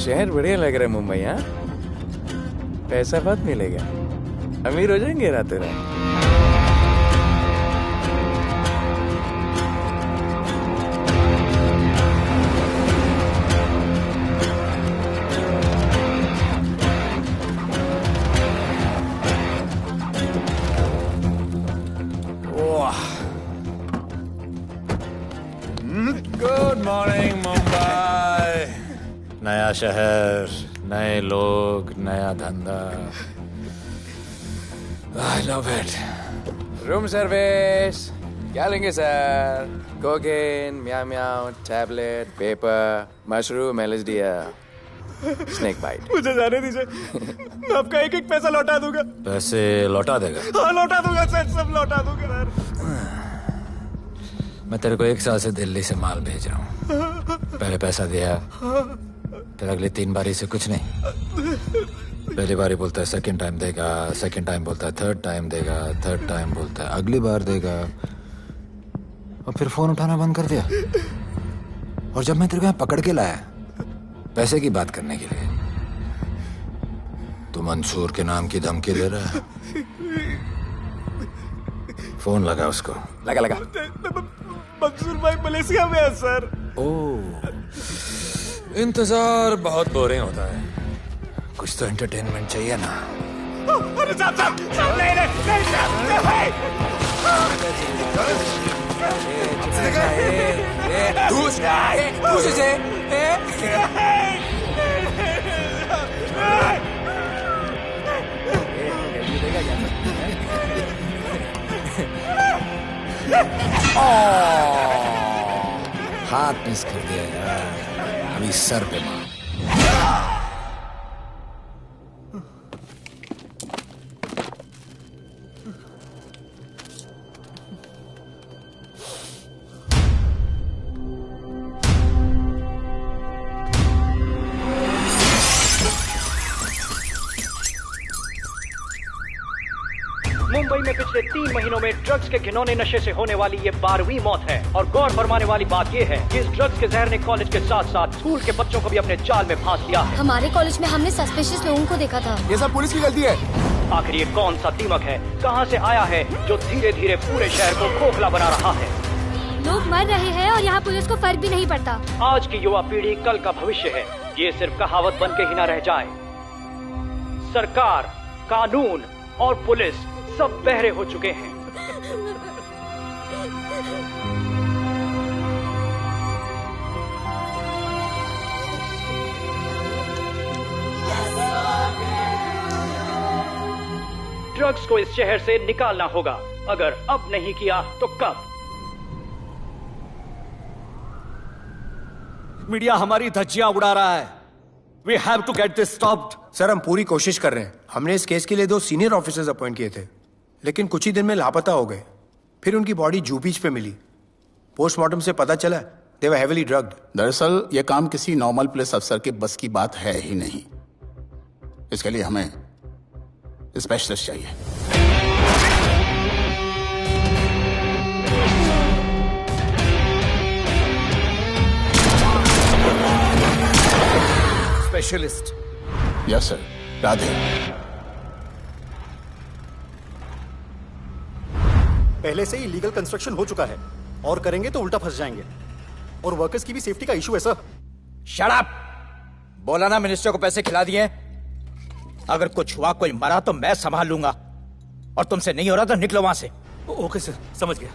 शहर बढ़िया लग रहा है मुंबई। हाँ, पैसा बहुत मिलेगा, अमीर हो जाएंगे रातों रात। Good morning Mumbai. नया शहर, नए लोग, नया धंधा। I love it. Room service क्या लेंगे sir? Cocaine, meow meow, tablet, paper, mushroom, LSD, snake bite. मुझे जाने दीजिए, मैं आपका एक एक पैसा लौटा दूंगा। पैसे लौटा देगा? हाँ लौटा दूंगा सर, सब लौटा दूंगा सर। मैं तेरे को 1 साल से दिल्ली से माल भेज रहा हूँ। पहले पैसा दिया, फिर अगली 3 बारी से कुछ नहीं। पहली बारी बोलता है सेकंड टाइम देगा, सेकंड टाइम बोलता है थर्ड टाइम देगा, थर्ड टाइम बोलता है अगली बार देगा, और फिर फोन उठाना बंद कर दिया। और जब मैं तेरे को यहाँ पकड़ के लाया पैसे की बात करने के लिए, तो मंसूर के नाम की धमकी दे रहा है। फोन लगा उसको। लगा लगा। मंसूर भाई मलेशिया में है सर। ओह, इंतजार बहुत बोरिंग होता है, कुछ तो एंटरटेनमेंट चाहिए ना। अरे साहब साहब साहब, नहीं नहीं हाथ मिस कर दिया यार, अभी सर पे मार। मुंबई में पिछले 3 महीनों में ड्रग्स के घिनौने नशे से होने वाली ये 12वीं मौत है। और गौर फरमाने वाली बात ये है कि इस ड्रग्स के जहर ने कॉलेज के साथ साथ स्कूल के बच्चों को भी अपने जाल में फांस लिया है। हमारे कॉलेज में हमने सस्पिशियस लोगों को देखा था। ये सब पुलिस की गलती है। आखिर ये कौन सा दीमक है, कहां से आया है, जो धीरे धीरे पूरे शहर को खोखला बना रहा है? लोग मर रहे हैं और यहाँ पुलिस को फर्क भी नहीं पड़ता। आज की युवा पीढ़ी कल का भविष्य है, ये सिर्फ कहावत बन के ही ना रह जाए। सरकार, कानून और पुलिस सब बहरे हो चुके हैं। ड्रग्स को इस शहर से निकालना होगा, अगर अब नहीं किया तो कब? मीडिया हमारी धज्जियां उड़ा रहा है। We have to get this stopped. Sir हम पूरी कोशिश कर रहे हैं। हमने इस केस के लिए 2 सीनियर ऑफिसर्स अपॉइंट किए थे, लेकिन कुछ ही दिन में लापता हो गए। फिर उनकी बॉडी जू बीच पे मिली। पोस्टमार्टम से पता चला दे वर हेवीली ड्रग्ड। दरअसल यह काम किसी नॉर्मल पुलिस अफसर के बस की बात है ही नहीं। इसके लिए हमें स्पेशलिस्ट चाहिए। स्पेशलिस्ट? Yes sir. राधे। पहले से ही लीगल कंस्ट्रक्शन हो चुका है, और करेंगे तो उल्टा फंस जाएंगे। और वर्कर्स की भी सेफ्टी का इशू है सर। Shut up! बोला ना मिनिस्टर को पैसे खिला दिए। अगर कुछ हुआ, कोई मरा तो मैं संभाल लूंगा, और तुमसे नहीं हो रहा तो निकलो वहां से। ओके सर, समझ गया।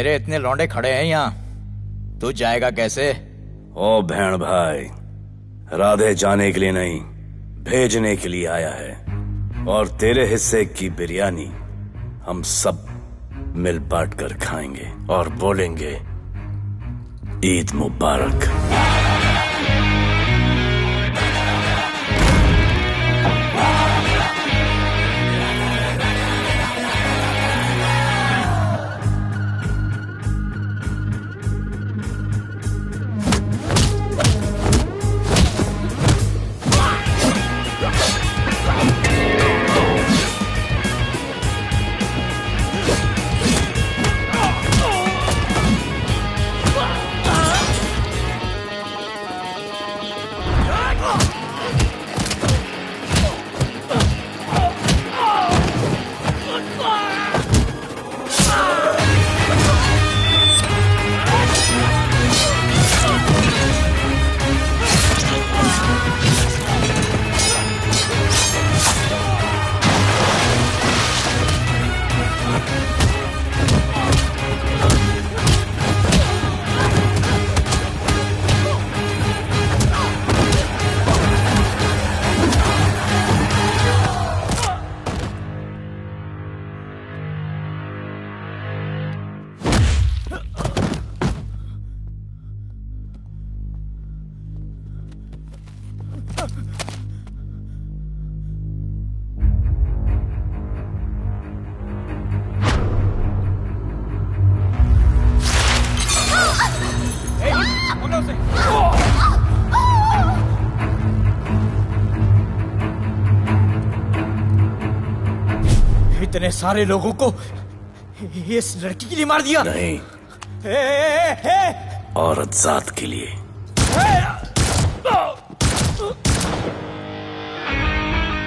मेरे इतने लौंडे खड़े हैं यहाँ, तू जाएगा कैसे? ओ बहन भाई, राधे जाने के लिए नहीं, भेजने के लिए आया है। और तेरे हिस्से की बिरयानी हम सब मिल बांट कर खाएंगे और बोलेंगे ईद मुबारक। इतने सारे लोगों को इस लड़की के लिए मार दिया? नहीं, औरत जात के लिए।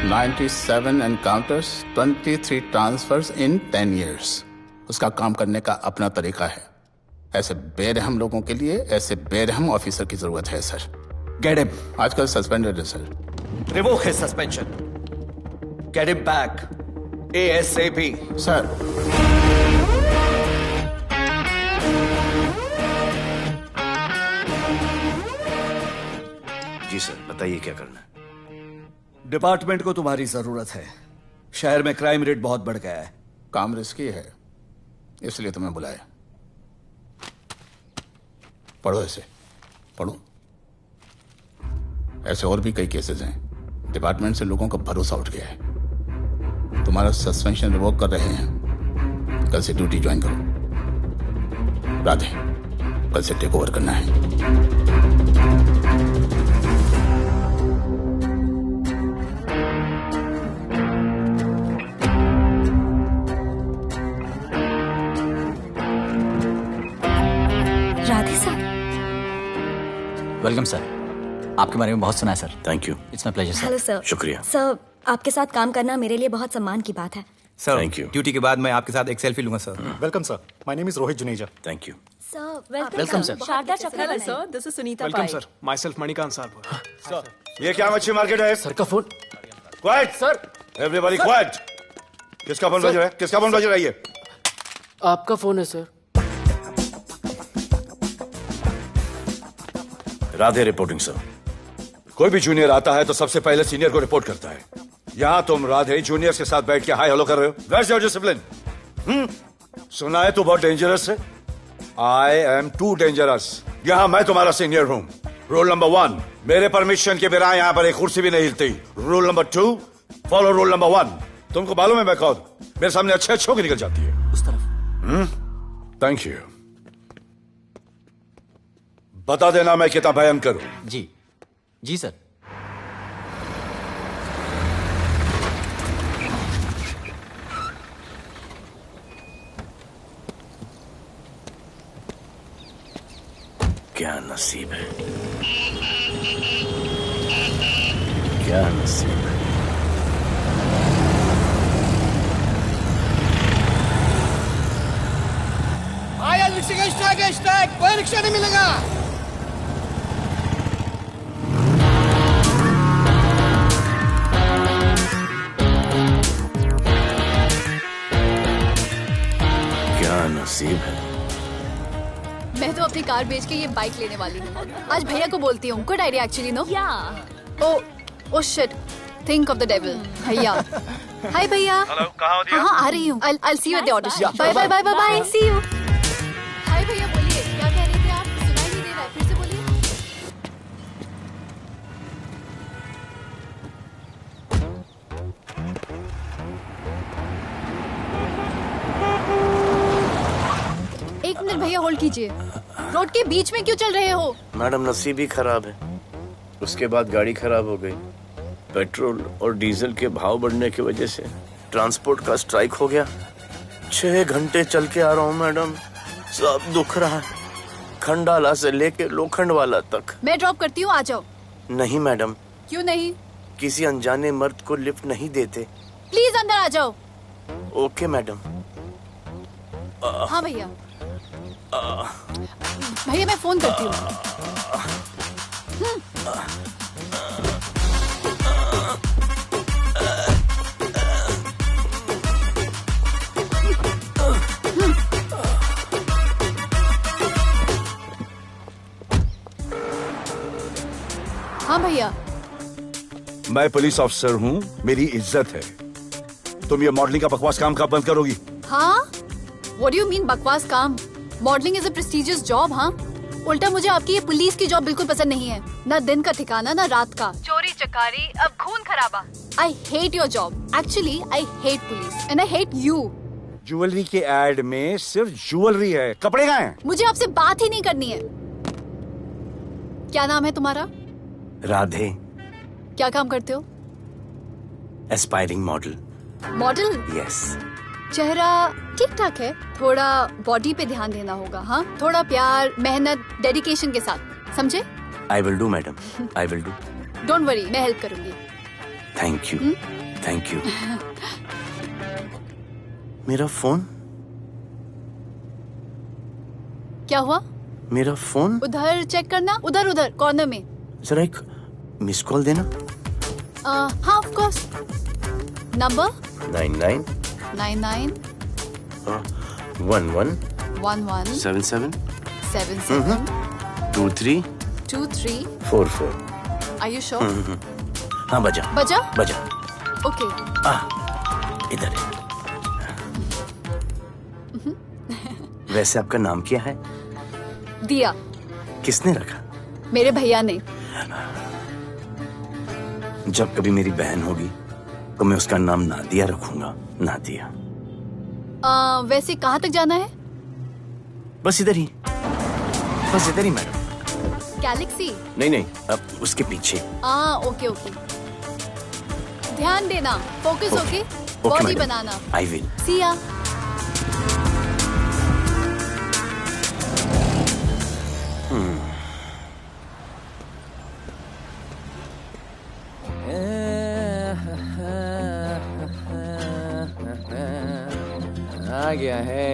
$97 encounters, 23 transfers in 10 years. उसका काम करने का अपना तरीका है। ऐसे बेरहम लोगों के लिए ऐसे बेरहम ऑफिसर की जरूरत है सर। Get him. आजकल सस्पेंडेड है सर। Revoke his suspension. Get him back. ASAP. Sir, जी सर, बताइए क्या करना है। डिपार्टमेंट को तुम्हारी जरूरत है। शहर में क्राइम रेट बहुत बढ़ गया है। काम रिस्की है, इसलिए तुम्हें बुलाया। पढ़ो इसे, पढ़ो। ऐसे और भी कई केसेस हैं। डिपार्टमेंट से लोगों का भरोसा उठ गया है। तुम्हारा सस्पेंशन रिवोक कर रहे हैं। कल से ड्यूटी ज्वाइन करो। राधे, कल से टेक ओवर करना है। राधे सर। Welcome sir. आपके बारे में बहुत सुना है sir. Thank you. It's my pleasure sir. Hello sir. शुक्रिया। सर, आपके साथ काम करना मेरे लिए बहुत सम्मान की बात है। Sir, Thank you. ड्यूटी के बाद मैं आपके साथ एक सेल्फी लूंगा sir. Welcome sir. My name is Rohit Juneja. Thank you. Sir, welcome sir. Sharda Chakraborty sir. This is Sunita welcome sir. Myself Manikant sahab. Sir, ये क्या मच्छी मार्केट है? सर का phone. Quiet sir. Everybody quiet. किसका फोन बज रहा है? किसका फोन बज रहा है? ये आपका फोन है सर। Radhe reporting sir. कोई भी जूनियर आता है तो सबसे पहले सीनियर को रिपोर्ट करता है। यहाँ तुम राधे जूनियर्स के साथ बैठ के हाई हेलो कर रहे हो। Where's your discipline? सुना है तू बहुत डेंजरस है। I am too dangerous. यहाँ मैं तुम्हारा सीनियर हूँ। रूल नंबर 1, मेरे परमिशन के बिना यहाँ पर एक कुर्सी भी नहीं हिलती। Rule number 2, follow rule number 1। तुमको मालूम है मैं कौन? मेरे सामने अच्छे अच्छों की निकल जाती है। उस तरफ। Thank you. बता देना मैं कितना भयंकर हूं। जी जी सर। क्या नसीब है, क्या नसीब है। आया रिक्शा का स्ट्राइक है, स्ट्राइक। कोई रिक्शा नहीं मिलेगा। क्या नसीब है, अपनी कार बेच के ये बाइक लेने वाली हूँ। आज भैया को बोलती हूँ। Good idea actually, no? Oh shit, think of the devil. भैया, हाय भैया। हेलो, कहाँ हो दिया? हाँ, आ रही हूँ। I'll see you at the audition. Bye bye bye bye bye. See you. हाय भैया, बोलिए क्या कह रहे थे आप? सुनाई नहीं दे रहा है, फिर से बोलिए। एक मिनट भैया, होल्ड कीजिए। रोड के बीच में क्यों चल रहे हो? मैडम, नसीब ही खराब है। उसके बाद गाड़ी खराब हो गई। पेट्रोल और डीजल के भाव बढ़ने की वजह से ट्रांसपोर्ट का स्ट्राइक हो गया। 6 घंटे चल के आ रहा हूँ मैडम, सब दुख रहा है, खंडाला से लेके लोखंडवाला तक। मैं ड्रॉप करती हूँ, आ जाओ। नहीं मैडम। क्यों नहीं? किसी अनजाने मर्द को लिफ्ट नहीं देते। प्लीज अंदर आ जाओ। Okay madam. हाँ भैया। भैया मैं फोन करती हूँ। हाँ भैया। मैं पुलिस ऑफिसर हूँ, मेरी इज्जत है। तुम ये मॉडलिंग का बकवास काम कब बंद करोगी? हाँ? What do you mean बकवास काम? Modelling is a prestigious job. हाँ, उल्टा मुझे आपकी ये पुलिस की जॉब बिल्कुल पसंद नहीं है। ना दिन का ठिकाना, ना रात का। चोरी चकारी, अब खून खराबा। I hate your job. Actually, I hate police and I hate you. Jewellery के एड में सिर्फ ज्वेलरी है, कपड़े कहाँ हैं? मुझे आपसे बात ही नहीं करनी है। क्या नाम है तुम्हारा? राधे। क्या काम करते हो? Aspiring model. मॉडल? यस। चेहरा ठीक ठाक है, थोड़ा बॉडी पे ध्यान देना होगा। हाँ, थोड़ा प्यार, मेहनत, डेडिकेशन के साथ, समझे? I will do madam, I will do. Don't worry, मैं हेल्प करूंगी। Thank you, thank you. मेरा फोन? क्या हुआ? मेरा फोन? उधर चेक करना, उधर उधर कॉर्नर में। जरा एक मिस कॉल देना। हाँ of course. Number 99 99 11 11 77 77 23 23 44। Are you sure? हाँ बजा बजा? बजा। ओके। इधर है। वैसे आपका नाम क्या है? दिया। किसने रखा? मेरे भैया ने। जब कभी मेरी बहन होगी तो मैं उसका नाम नादिया रखूंगा। नादिया। वैसे कहाँ तक जाना है? बस इधर ही, बस इधर ही मैडम। गैलेक्सी? नहीं नहीं, अब उसके पीछे। Okay okay. ध्यान देना, फोकस ओके। बॉडी बनाना। I will. See ya.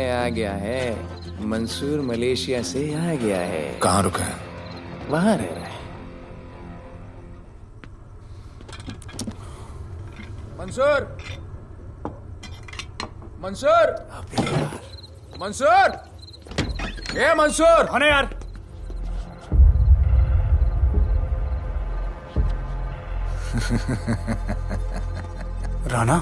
आ गया है। मंसूर मलेशिया से आ गया है। कहाँ रुका है? वहां रह रहा है। मंसूर, मंसूर, मंसूर, ये मंसूर। हाँ यार। राणा,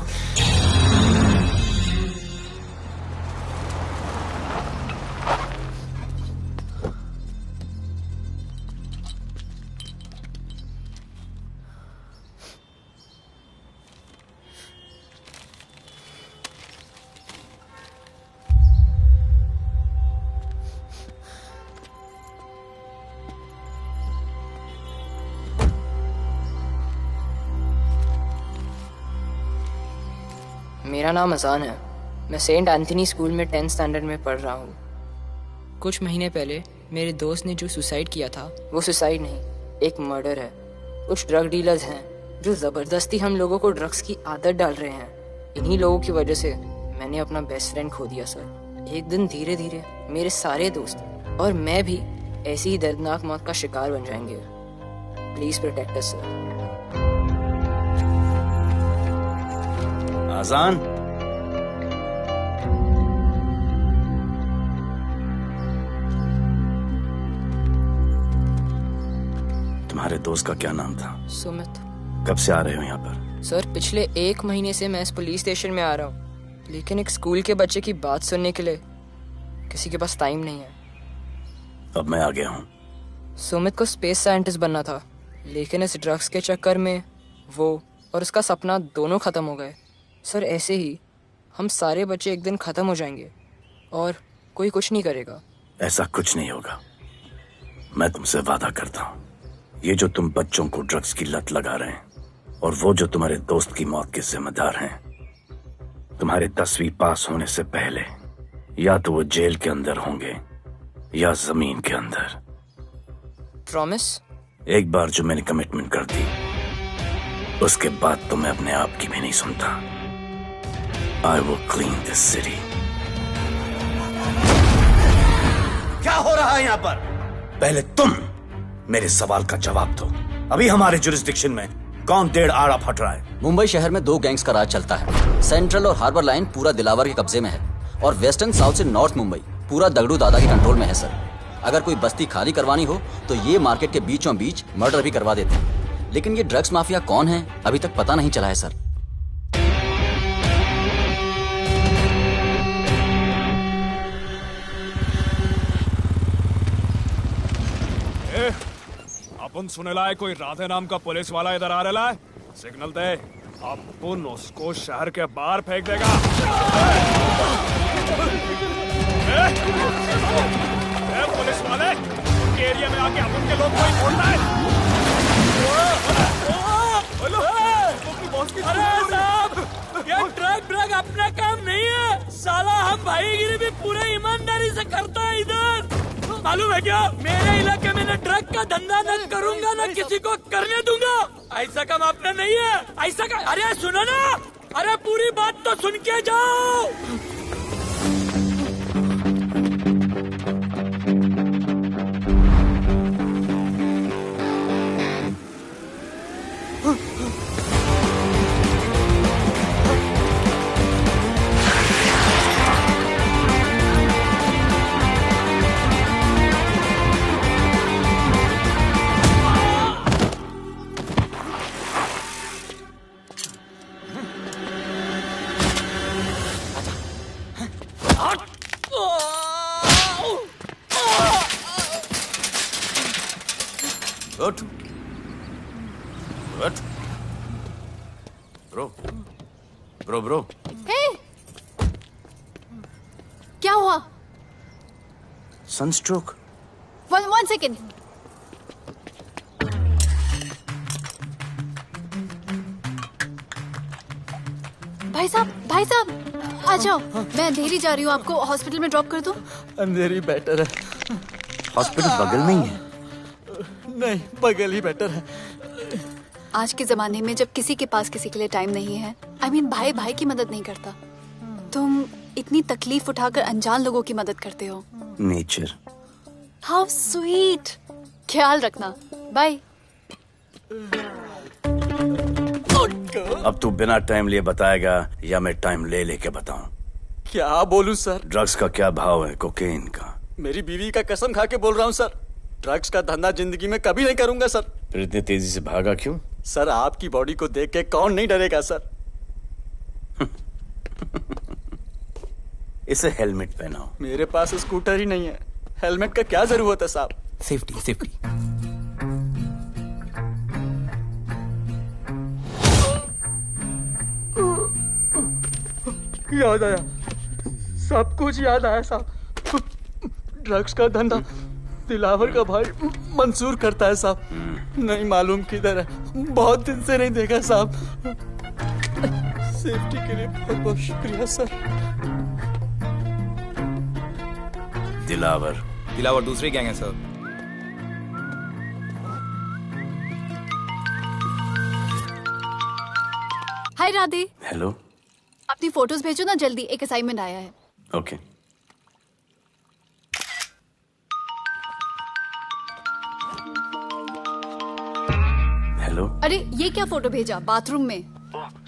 मेरा नाम अजान है। मैं सेंट एंथनी स्कूल में 10th स्टैंडर्ड में पढ़ रहा हूँ। कुछ महीने पहले मेरे दोस्त ने जो सुसाइड किया था, वो सुसाइड नहीं, एक मर्डर है। कुछ ड्रग डीलर्स हैं जो ज़बरदस्ती हम लोगों को ड्रग्स की आदत डाल रहे हैं। इन्हीं लोगों की वजह से मैंने अपना बेस्ट फ्रेंड खो दिया सर। एक दिन धीरे धीरे मेरे सारे दोस्त और मैं भी ऐसी ही दर्दनाक मौत का शिकार बन जाएंगे। Please protect us sir. Azaan, तुम्हारे दोस्त का क्या नाम था? सुमित। कब से आ रहे हो यहाँ पर? सर पिछले 1 महीने से मैं इस पुलिस स्टेशन में आ रहा हूँ, लेकिन एक स्कूल के बच्चे की बात सुनने के लिए किसी के पास टाइम नहीं है। अब मैं आ गया हूँ। सुमित को स्पेस साइंटिस्ट बनना था, लेकिन इस ड्रग्स के चक्कर में वो और उसका सपना दोनों खत्म हो गए। सर ऐसे ही हम सारे बच्चे एक दिन खत्म हो जाएंगे और कोई कुछ नहीं करेगा। ऐसा कुछ नहीं होगा, मैं तुमसे वादा करता हूँ। ये जो तुम बच्चों को ड्रग्स की लत लगा रहे हैं और वो जो तुम्हारे दोस्त की मौत के जिम्मेदार हैं, तुम्हारे 10वीं पास होने से पहले या तो वो जेल के अंदर होंगे या जमीन के अंदर। प्रॉमिस? एक बार जो मैंने कमिटमेंट कर दी, उसके बाद तो मैं अपने आप की भी नहीं सुनता। I will clean this city. क्या हो रहा है यहाँ पर? पहले तुम मेरे सवाल का जवाब दो। अभी हमारे जुरिस्डिक्शन में कौन डेढ़ आड़ा फट रहा है? मुंबई शहर में 2 गैंग्स का राज चलता है। सेंट्रल और हार्बर लाइन पूरा दिलावर के कब्जे में है और वेस्टर्न साउथ से नॉर्थ मुंबई पूरा दगड़ू दादा के कंट्रोल में है सर। अगर कोई बस्ती खाली करवानी हो तो ये मार्केट के बीचों बीच मर्डर भी करवा देते हैं। लेकिन ये ड्रग्स माफिया कौन है अभी तक पता नहीं चला है सर। अपन सुनेला है कोई राधे नाम का पुलिस वाला इधर आ रहा है। सिग्नल दे, अपन उसको शहर के बाहर फेंक देगा। पुलिस वाले उनके एरिया में आके अपन के लोग कोई बोलना है। अरे साहब, ये ड्रग अपना काम नहीं है। साला हम भाईगिरी भी पूरे ईमानदारी से करता है इधर। मालूम है क्या, मेरे इलाके में न ड्रग का धंधा न करूंगा न किसी को करने दूंगा। ऐसा काम अपना नहीं है। ऐसा का, अरे सुनो ना, अरे पूरी बात तो सुन के जाओ। Good. Good. Bro. Hey! क्या हुआ? Sunstroke. One second. भाई साहब, आ जाओ। मैं अंधेरी जा रही हूँ, आपको हॉस्पिटल में ड्रॉप कर दूँ? अंधेरी बेटर है। हॉस्पिटल बगल में ही है। नहीं, बगल ही बेटर है। आज के जमाने में जब किसी के पास किसी के लिए टाइम नहीं है, भाई की मदद नहीं करता, तुम इतनी तकलीफ उठाकर अनजान लोगों की मदद करते हो। नेचर। How sweet. ख्याल रखना। बाय। अब तू बिना टाइम लिए बताएगा या मैं टाइम ले लेके बताऊं? क्या बोलूं सर? ड्रग्स का क्या भाव है कोकेन का? मेरी बीवी का कसम खा के बोल रहा हूं सर, ड्रग्स का धंधा जिंदगी में कभी नहीं करूंगा सर। फिर इतनी तेजी से भागा क्यों? सर आपकी बॉडी को देख के कौन नहीं डरेगा सर। इसे हेलमेट पहनाओ। मेरे पास स्कूटर ही नहीं है, हेलमेट का क्या जरूरत है साहब? सेफ्टी। याद आया, सब कुछ याद आया साहब। ड्रग्स का धंधा दिलावर का भाई मंसूर करता है साहब। नहीं मालूम किधर है, बहुत दिन से नहीं देखा साहब। सेफ्टी के लिए बहुत बहुत शुक्रिया सर। दिलावर दूसरी गैंग है सर। हाय राधे। हेलो। अपनी फोटोज भेजो ना जल्दी, एक असाइनमेंट आया है। ओके। हेलो। अरे ये क्या फोटो भेजा बाथरूम में?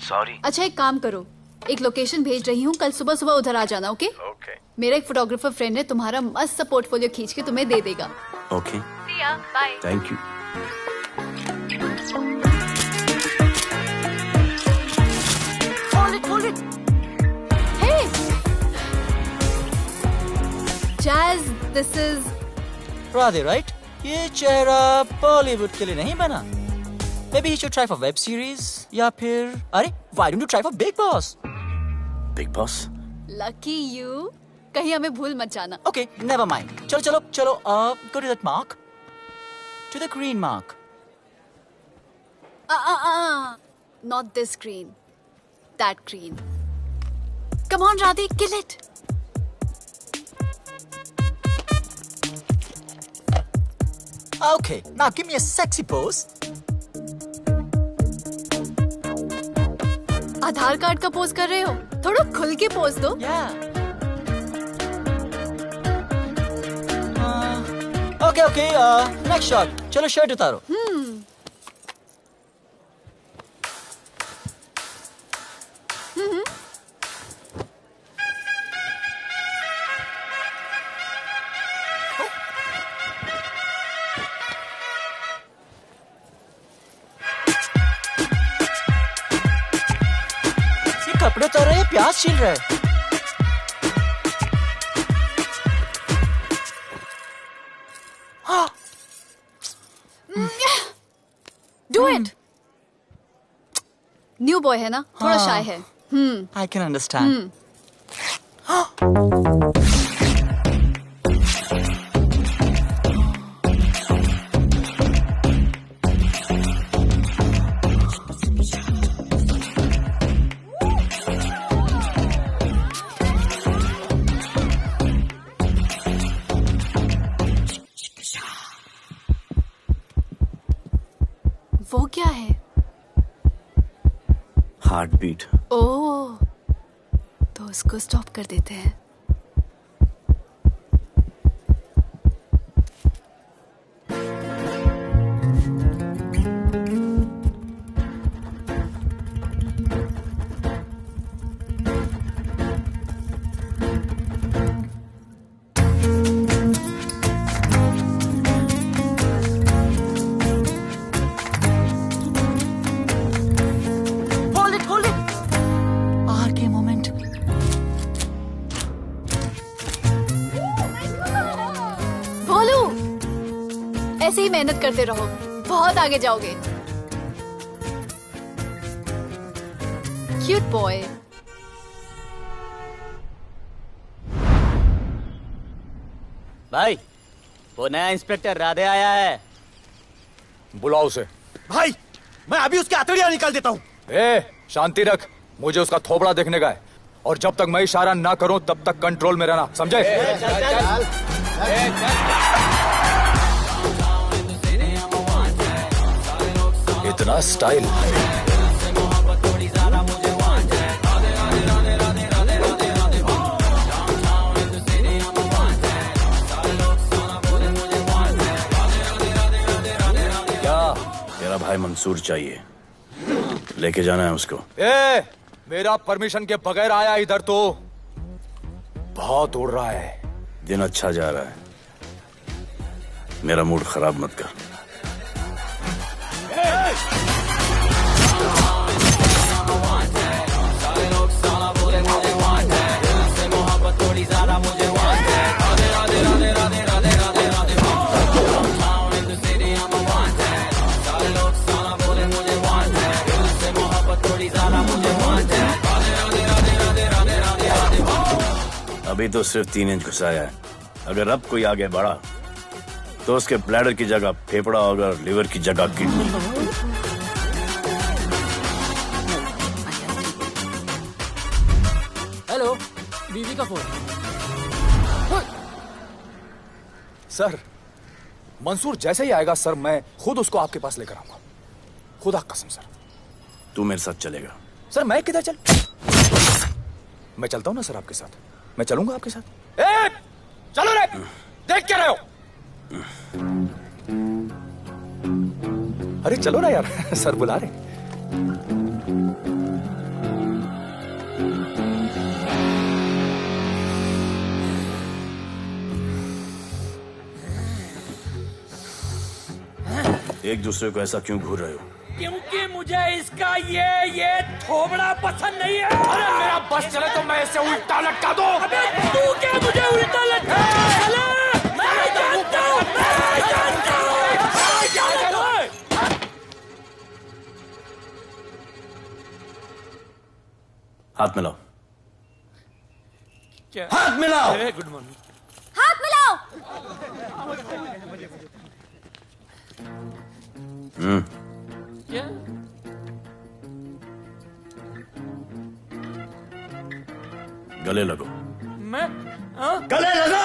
सॉरी। अच्छा एक काम करो, एक लोकेशन भेज रही हूँ, कल सुबह सुबह उधर आ जाना। ओके? मेरा एक फोटोग्राफर फ्रेंड है, तुम्हारा मस्त सा पोर्टफोलियो खींच के तुम्हें दे देगा। Okay. Bye. Thank you. This is Radhe, right? ये चेहरा बॉलीवुड के लिए नहीं बना। Maybe you should try for web series या फिर अरे why don't you try for Big Boss? Big Boss? Lucky you, कहीं हमें भूल मत जाना। Okay, never mind. चलो चलो चलो, go to that mark, to the green mark. Not this green, that green. Come on, Radhe, kill it. Okay, now give me a sexy pose. Aadhaar card का pose कर रहे हो? थोड़ा खुल के पोज दो। Okay, next shot. चलो shirt उतारो। कपड़े उतार रहे हैं, प्याज छील रहे हैं। Do it. न्यू बॉय है ना, थोड़ा शाय है। I can understand. वो क्या है? Heart beat. ओह, तो उसको स्टॉप कर देते हैं। ऐसे ही मेहनत करते रहो, बहुत आगे जाओगे। Cute boy. भाई, वो नया इंस्पेक्टर राधे आया है। बुलाओ उसे। भाई, मैं अभी उसकी हथेलियां निकाल देता हूँ। शांति रख, मुझे उसका थोबड़ा देखने का है, और जब तक मैं इशारा ना करूं तब तक कंट्रोल में रहना, समझे? इतना स्टाइल। क्या? तेरा भाई मंसूर चाहिए, लेके जाना है उसको। मेरा परमिशन के बगैर आया इधर तो बहुत उड़ रहा है। दिन अच्छा जा रहा है, मेरा मूड खराब मत कर। अभी तो सिर्फ 3 इंच घुसाया है, अगर अब कोई आगे बढ़ा तो उसके ब्लैडर की जगह फेफड़ा होगा और लिवर की जगह किडनी। हेलो, बीवी का फोन। सर, मंसूर जैसे ही आएगा सर, मैं खुद उसको आपके पास लेकर आऊंगा, खुदा कसम सर। तू मेरे साथ चलेगा? सर मैं किधर चल? मैं चलता हूं ना सर आपके साथ, मैं चलूंगा आपके साथ। चलो रे, देख क्या रहे हो? अरे चलो ना यार, सर बुला रहे। एक दूसरे को ऐसा क्यों घूर रहे हो? क्योंकि मुझे इसका ये थोबड़ा पसंद नहीं है। अरे मेरा बस चले तो मैं इसे उल्टा लटका दूं। अबे तू क्या मुझे उल्टा लटका? हाथ मिलाओ। क्या? हाथ मिलाओ। Good morning. हाथ मिलाओ। क्या? गले लगो। मैं हाँ? गले लगो।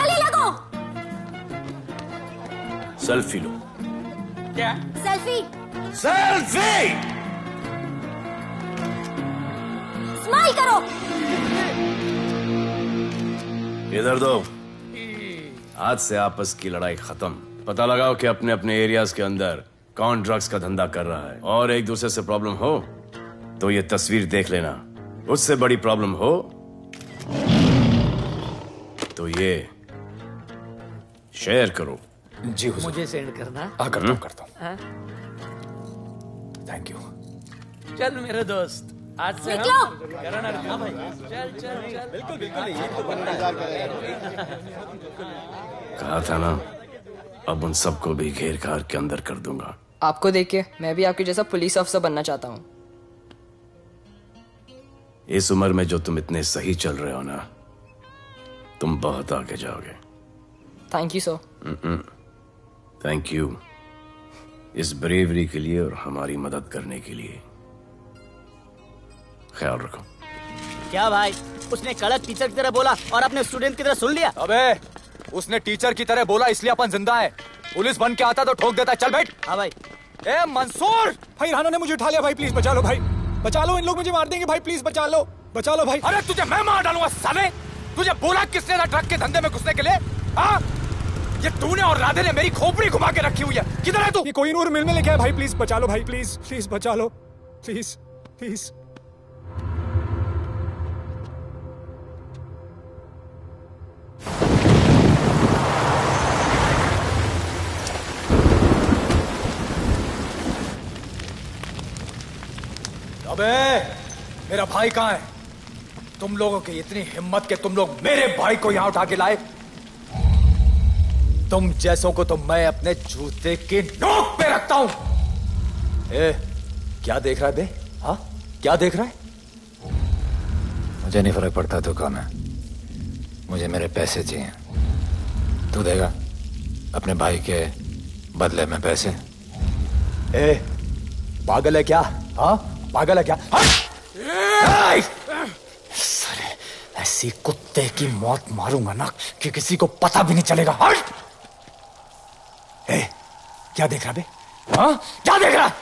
गले लगो। सेल्फी लो। क्या? सेल्फी। सेल्फी। स्माइल करो। इधर दो। आज से आपस की लड़ाई खत्म। पता लगाओ कि अपने अपने एरियाज के अंदर कौन ड्रग्स का धंधा कर रहा है, और एक दूसरे से प्रॉब्लम हो तो ये तस्वीर देख लेना। उससे बड़ी प्रॉब्लम हो तो ये शेयर करो। जी हुजूर। मुझे सेंड करना। करता हूँ। हाँ? Thank you. चल मेरे दोस्त, आज से निकलो। हम करण अर्जुन भाई। चल चल चल। बिल्कुल बिल्कुल। कहा था ना, अब उन सबको भी घेर घार के अंदर कर दूंगा। आपको देख के मैं भी आपके जैसा पुलिस ऑफिसर बनना चाहता हूँ। इस उम्र में जो तुम इतने सही चल रहे हो ना, तुम बहुत आगे जाओगे। Thank you sir. Thank you इस ब्रेवरी के लिए और हमारी मदद करने के लिए। ख्याल रखो। क्या भाई, उसने कड़क टीचर की तरह बोला और अपने स्टूडेंट की तरह सुन लिया? अबे उसने टीचर की तरह बोला इसलिए अपन जिंदा है। पुलिस बन के आता तो ठोक देता। चल बैठ। हाँ भाई। ए मंसूर, भाई राना ने मुझे उठा लिया भाई, प्लीज बचा लो भाई, बचा लो, इन लोग मुझे मार देंगे भाई, प्लीज बचा लो भाई। अरे तुझे मैं मार डालूंगा साले। तुझे बोला किसने था ट्रक के धंधे में घुसने के लिए? हाँ, ये तूने और राधे ने मेरी खोपड़ी घुमा के रखी हुई है। किधर है तू? ये कोई नूर मिल में लेके आया भाई, प्लीज बचा लो भाई, प्लीज प्लीज बचा लो, प्लीज प्लीज। अबे मेरा भाई कहाँ है? तुम लोगों की इतनी हिम्मत के तुम लोग मेरे भाई को यहाँ उठा के लाए। तुम जैसों को तो मैं अपने जूते की नोक पे रखता हूं। ए, क्या देख रहा है बे? हाँ, क्या देख रहा है? मुझे नहीं फर्क पड़ता तू कौन है, मुझे मेरे पैसे चाहिए। तू देगा अपने भाई के बदले में पैसे? ए, पागल है क्या? हाँ, पागल है क्या? साले, ऐसी कुत्ते की मौत मारूंगा ना कि किसी को पता भी नहीं चलेगा। ए, क्या देख रहा बे? हाँ, क्या देख रहा?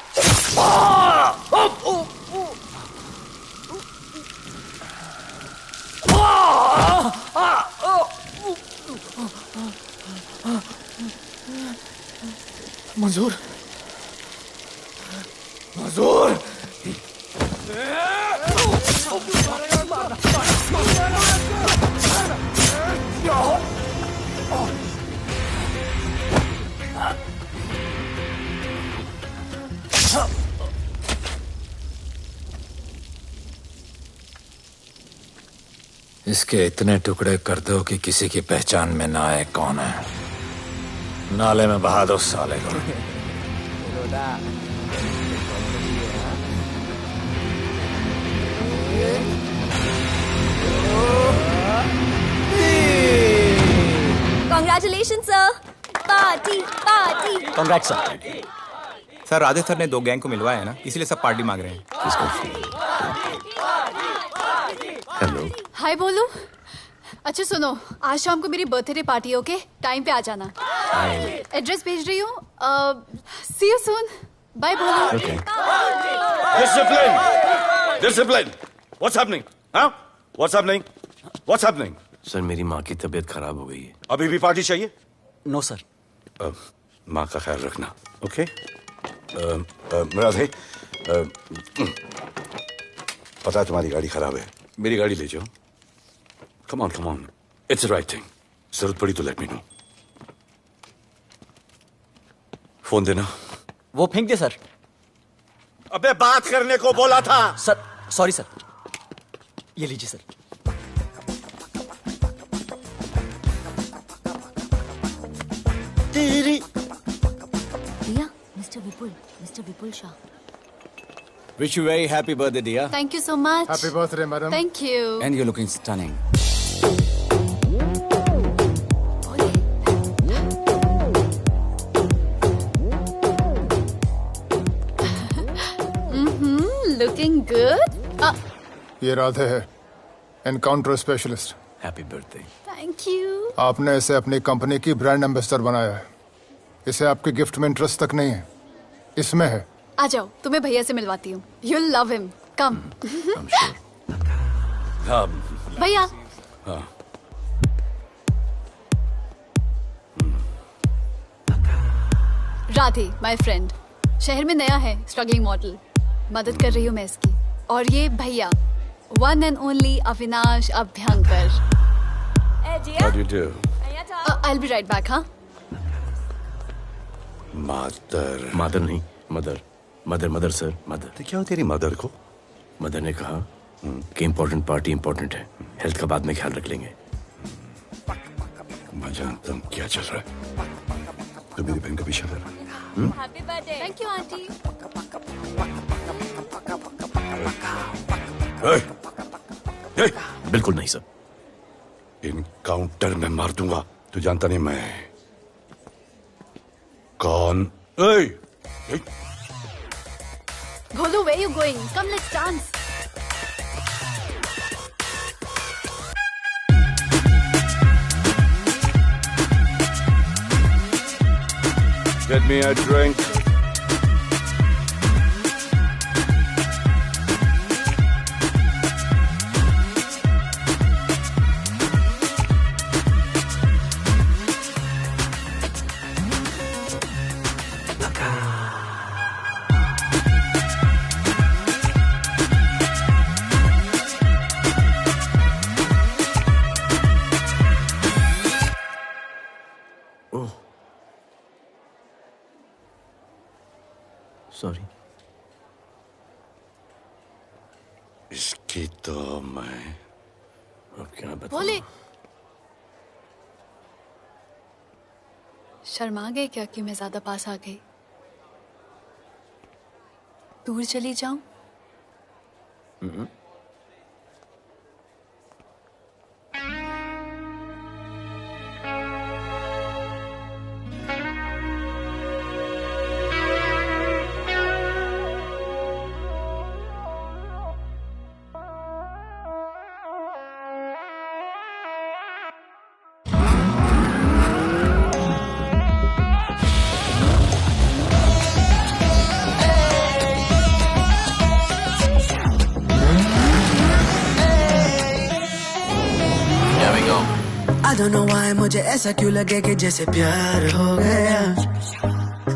मंजूर, मंजूर। इसके इतने टुकड़े कर दो कि किसी की पहचान में ना आए कौन है। नाले में बहा दो साले को। Congratulation sir, party party. Congrats sir. Sir Radhe sir ने 2 गैंग को मिलवाया है ना, इसीलिए सब पार्टी मांग रहे हैं। हेलो। हाय बोलू। अच्छा सुनो, आज शाम को मेरी बर्थडे पार्टी, ओके? टाइम पे आ जाना। एड्रेस भेज रही हूँ। See you soon. बाय बोलू। Discipline, discipline. What's happening? हाँ, what's happening? What's happening? Sir मेरी माँ की तबीयत खराब हो गई है। अभी भी पार्टी चाहिए? No sir. माँ का ख्याल रखना, ओके? राधे, पता है तुम्हारी गाड़ी खराब है, मेरी गाड़ी ले जाओ। Come on, come on, it's the right thing. जरूरत पड़ी तो लेट मी नो। फोन देना। वो फेंक दे सर। अबे बात करने को बोला था। Sir sorry sir. ये लीजिए सर। Riya, mister Vipul Shah. Wish you very happy birthday, dear. Thank you so much. Happy birthday, madam. Thank you. And you're looking stunning. Looking good. ये राधे है, encounter specialist. Happy birthday. Thank you. आपने इसे अपनी company की brand ambassador बनाया है। इसे आपके गिफ्ट में इंटरेस्ट तक नहीं है, इसमें है। आ जाओ, तुम्हें भैया से मिलवाती हूँ। You'll love him. Come. भैया। Radhe, my friend. शहर में नया है, स्ट्रगलिंग मॉडल। मदद कर रही हूँ मैं इसकी। और ये भैया, one and only Avinash Abhyankar. How do you do? I'll be right back, हाँ? मदर नहीं, मदर सर, मदर। तो क्या हो तेरी मदर को? मदर ने कहा कि इम्पोर्टेंट पार्टी इम्पोर्टेंट है, हेल्थ का बाद में ख्याल रख लेंगे। मैं जानता हूँ क्या चल रहा है। तो मेरी बहन का पीछा कर। Happy birthday. Thank you, auntie. बिल्कुल नहीं सर। इनकाउंटर में मार दूंगा। तू जानता नहीं मैं कौन? Bholu, where you going? Come, let's dance. Get me a drink. Sorry. इसकी तो मैं अब क्या बताऊं? बोले। शर्मा गए क्या कि मैं ज्यादा पास आ गई? दूर चली जाऊं? I don't know why मुझे ऐसा क्यों लगे कि जैसे प्यार हो गया।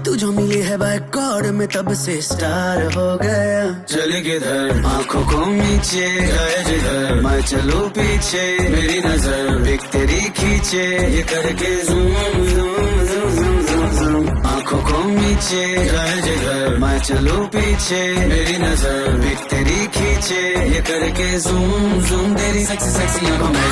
तू जो मिली है बाय गॉड में तब से स्टार हो गया। चले किधर आंखों को नीचे गए जिधर, मैं चलूं पीछे मेरी नजर एक तेरी खींचे, ये करके zoom zoom zoom zoom zoom zoom. आंखों को नीचे गए जिधर, मैं चलूं पीछे मेरी नजर एक तेरी खींचे, ये करके ज़ूम ज़ूम तेरी सेक्सी सेक्सी आंखों में।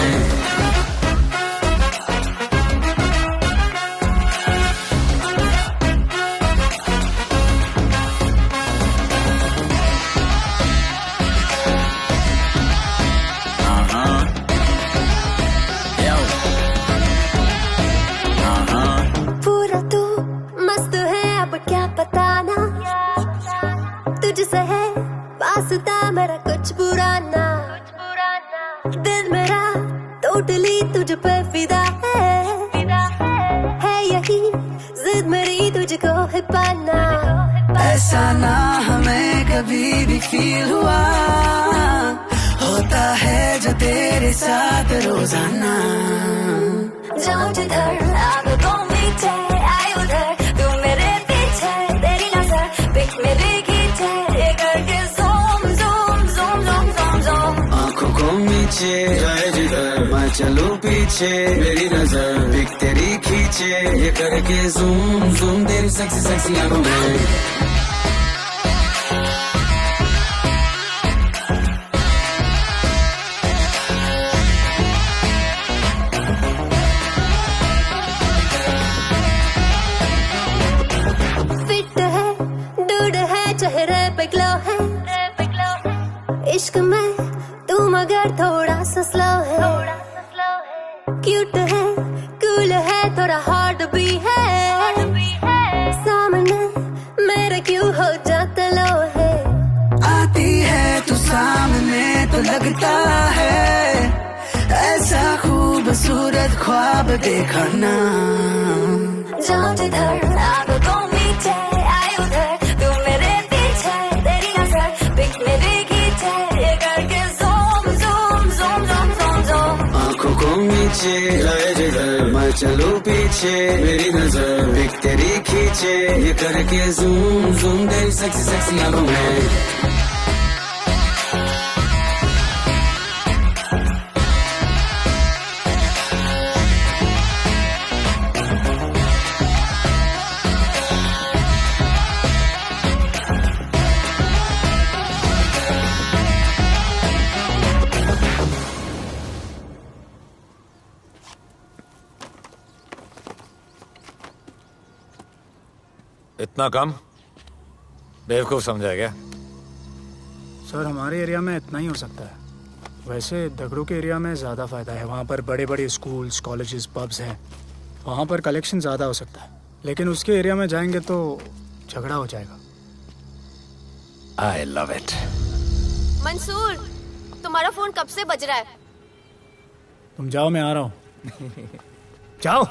मेरा कुछ बुरा ना, दिल मेरा टोटली तुझ पे फिदा है यही जिद मेरी तुझको है पाना। ऐसा ना हमें कभी भी फील हुआ, होता है जो तेरे साथ रोजाना। जाऊं जिधर आंखों मीठे आए उधर, तू मेरे पीछे तेरी नजर पिक मेरी खींचे, ये करके नीचे जाए जिधर, मैं चलूं पीछे मेरी नजर एक तेरी खींचे, ये करके ज़ूम ज़ूम तेरी सेक्सी सेक्सी आंखों में। फिट है, दूध है, चेहरे पे ग्लो है, इश्क में तू मगर थोड़ा सा स्लो है, क्यूट है, कूल है, थोड़ा हार्ड भी है, सामने मेरे क्यों हो जाता लो है। आती है तू सामने तो लगता है ऐसा खूबसूरत ख्वाब देखा ना। जाऊं जिधर आग को मीठे आए उधर, तू मेरे पीछे तेरी नजर पिक मेरी खींचे, ये करके zoom zoom zoom zoom zoom zoom. आंखों को नीचे लाए जिधर मैं चलूं पीछे, मेरी नजर पिक तेरी खींचे, ये करके ज़ूम ज़ूम तेरी सेक्सी सेक्सी आंखों में। इतना कम बेवकूफ समझा क्या? सर हमारे एरिया में इतना ही हो सकता है, वैसे दगड़ू के एरिया में ज़्यादा फ़ायदा है। वहाँ पर बड़े बड़े स्कूल्स, कॉलेजेस, पब्स हैं, वहाँ पर कलेक्शन ज़्यादा हो सकता है। लेकिन उसके एरिया में जाएंगे तो झगड़ा हो जाएगा। I love it. मंसूर, तुम्हारा फोन कब से बज रहा है? तुम जाओ, मैं आ रहा हूँ। जाओ।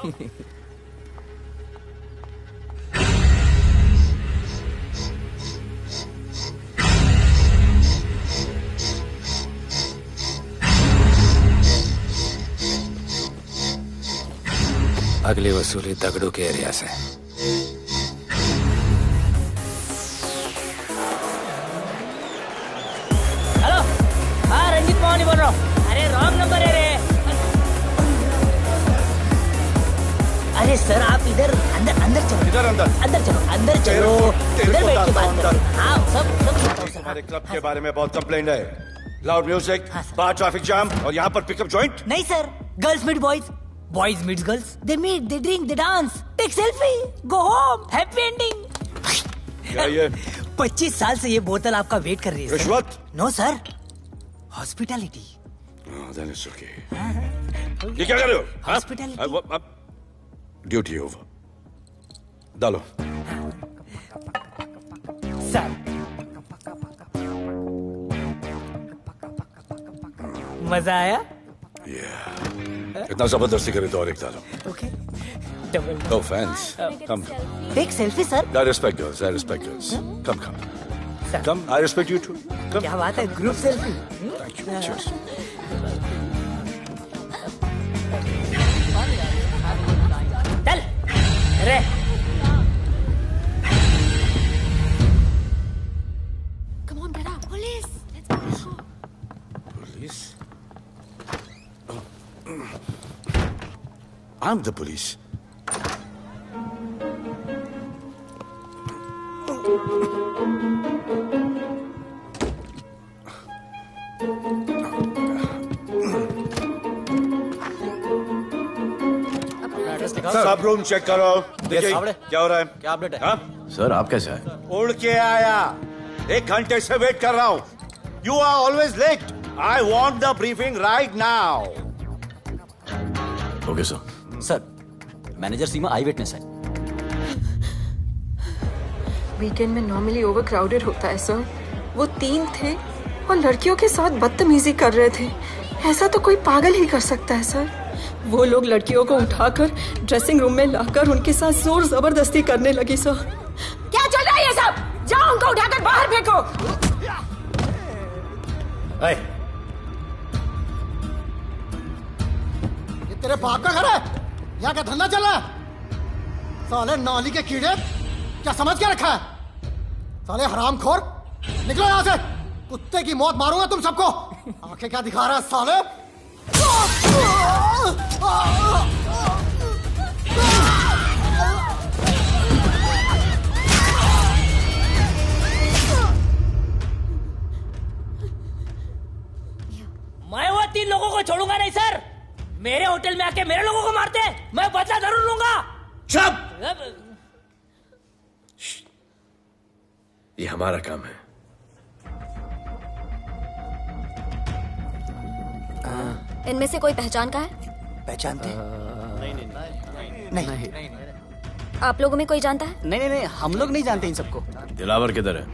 अगली वसूली दगड़ू के एरिया से। हेलो, हाँ रंजीत मोहन बोल रहा हूँ। अरे रॉन्ग नंबर है रे। अरे सर आप इधर अंदर अंदर चलो। इधर अंदर चलो, अंदर चलो, इधर बैठ के बात करो। हाँ सब हमारे क्लब के बारे में बहुत कंप्लेंट है। लाउड म्यूजिक, बाहर ट्रैफिक जाम और यहाँ पर पिकअप जॉइंट। नहीं sir, girls meet boys, boys meets girls, they meet, they drink, they dance, take selfie, go home, happy ending. क्या ये? 25 साल से ये बोतल आपका वेट कर रही है। रिश्वत? No sir, hospitality. Then it's okay. ये क्या कर रहे हो? हॉस्पिटैलिटी। Duty over. डालो। सर मजा आया? इतना जबरदस्ती करे तो और एक डालो। Okay. No offense. Come. Take selfie, sir. I respect girls. I respect girls. Come. Come. I respect you too. Come. क्या बात है? Group selfie. Thank you. Cheers. चल, रे। Come on, brother. Police. Let's go. Police? I'm the police. सब room check करो। देखिए क्या हो रहा है? क्या अपडेट है? हाँ? सर आप कैसे आए? उड़ के आया। 1 घंटे से वेट कर रहा हूँ। You are always late. I want the briefing right now. Okay sir. Sir, manager Seema I witness है। वीकेंड में नॉर्मली ओवर क्राउडेड होता है सर। वो 3 थे और लड़कियों के साथ बदतमीजी कर रहे थे। ऐसा तो कोई पागल ही कर सकता है सर। वो लोग लड़कियों को उठाकर ड्रेसिंग रूम में लाकर उनके साथ जोर जबरदस्ती करने लगी सर। क्या चल रहा है ये सब? जाओ उनको उठाकर बाहर फेंको। ये तेरे बाप का घर है? यहाँ क्या धंधा चल रहा है? साले नौली के कीड़े, क्या समझ के रखा है? साले हरामखोर, निकलो यहाँ से। कुत्ते की मौत मारूंगा तुम सबको। आंखें क्या दिखा रहा है साले? मैं वो 3 लोगों को छोड़ूंगा नहीं सर। मेरे होटल में आके मेरे लोगों को मारते हैं, मैं बदला जरूर लूंगा। चुप! ये हमारा काम है। इनमें से कोई पहचान का है? पहचानते हैं? नहीं। आप लोगों में कोई जानता है? नहीं, हम लोग नहीं जानते इन सबको। दिलावर किधर है?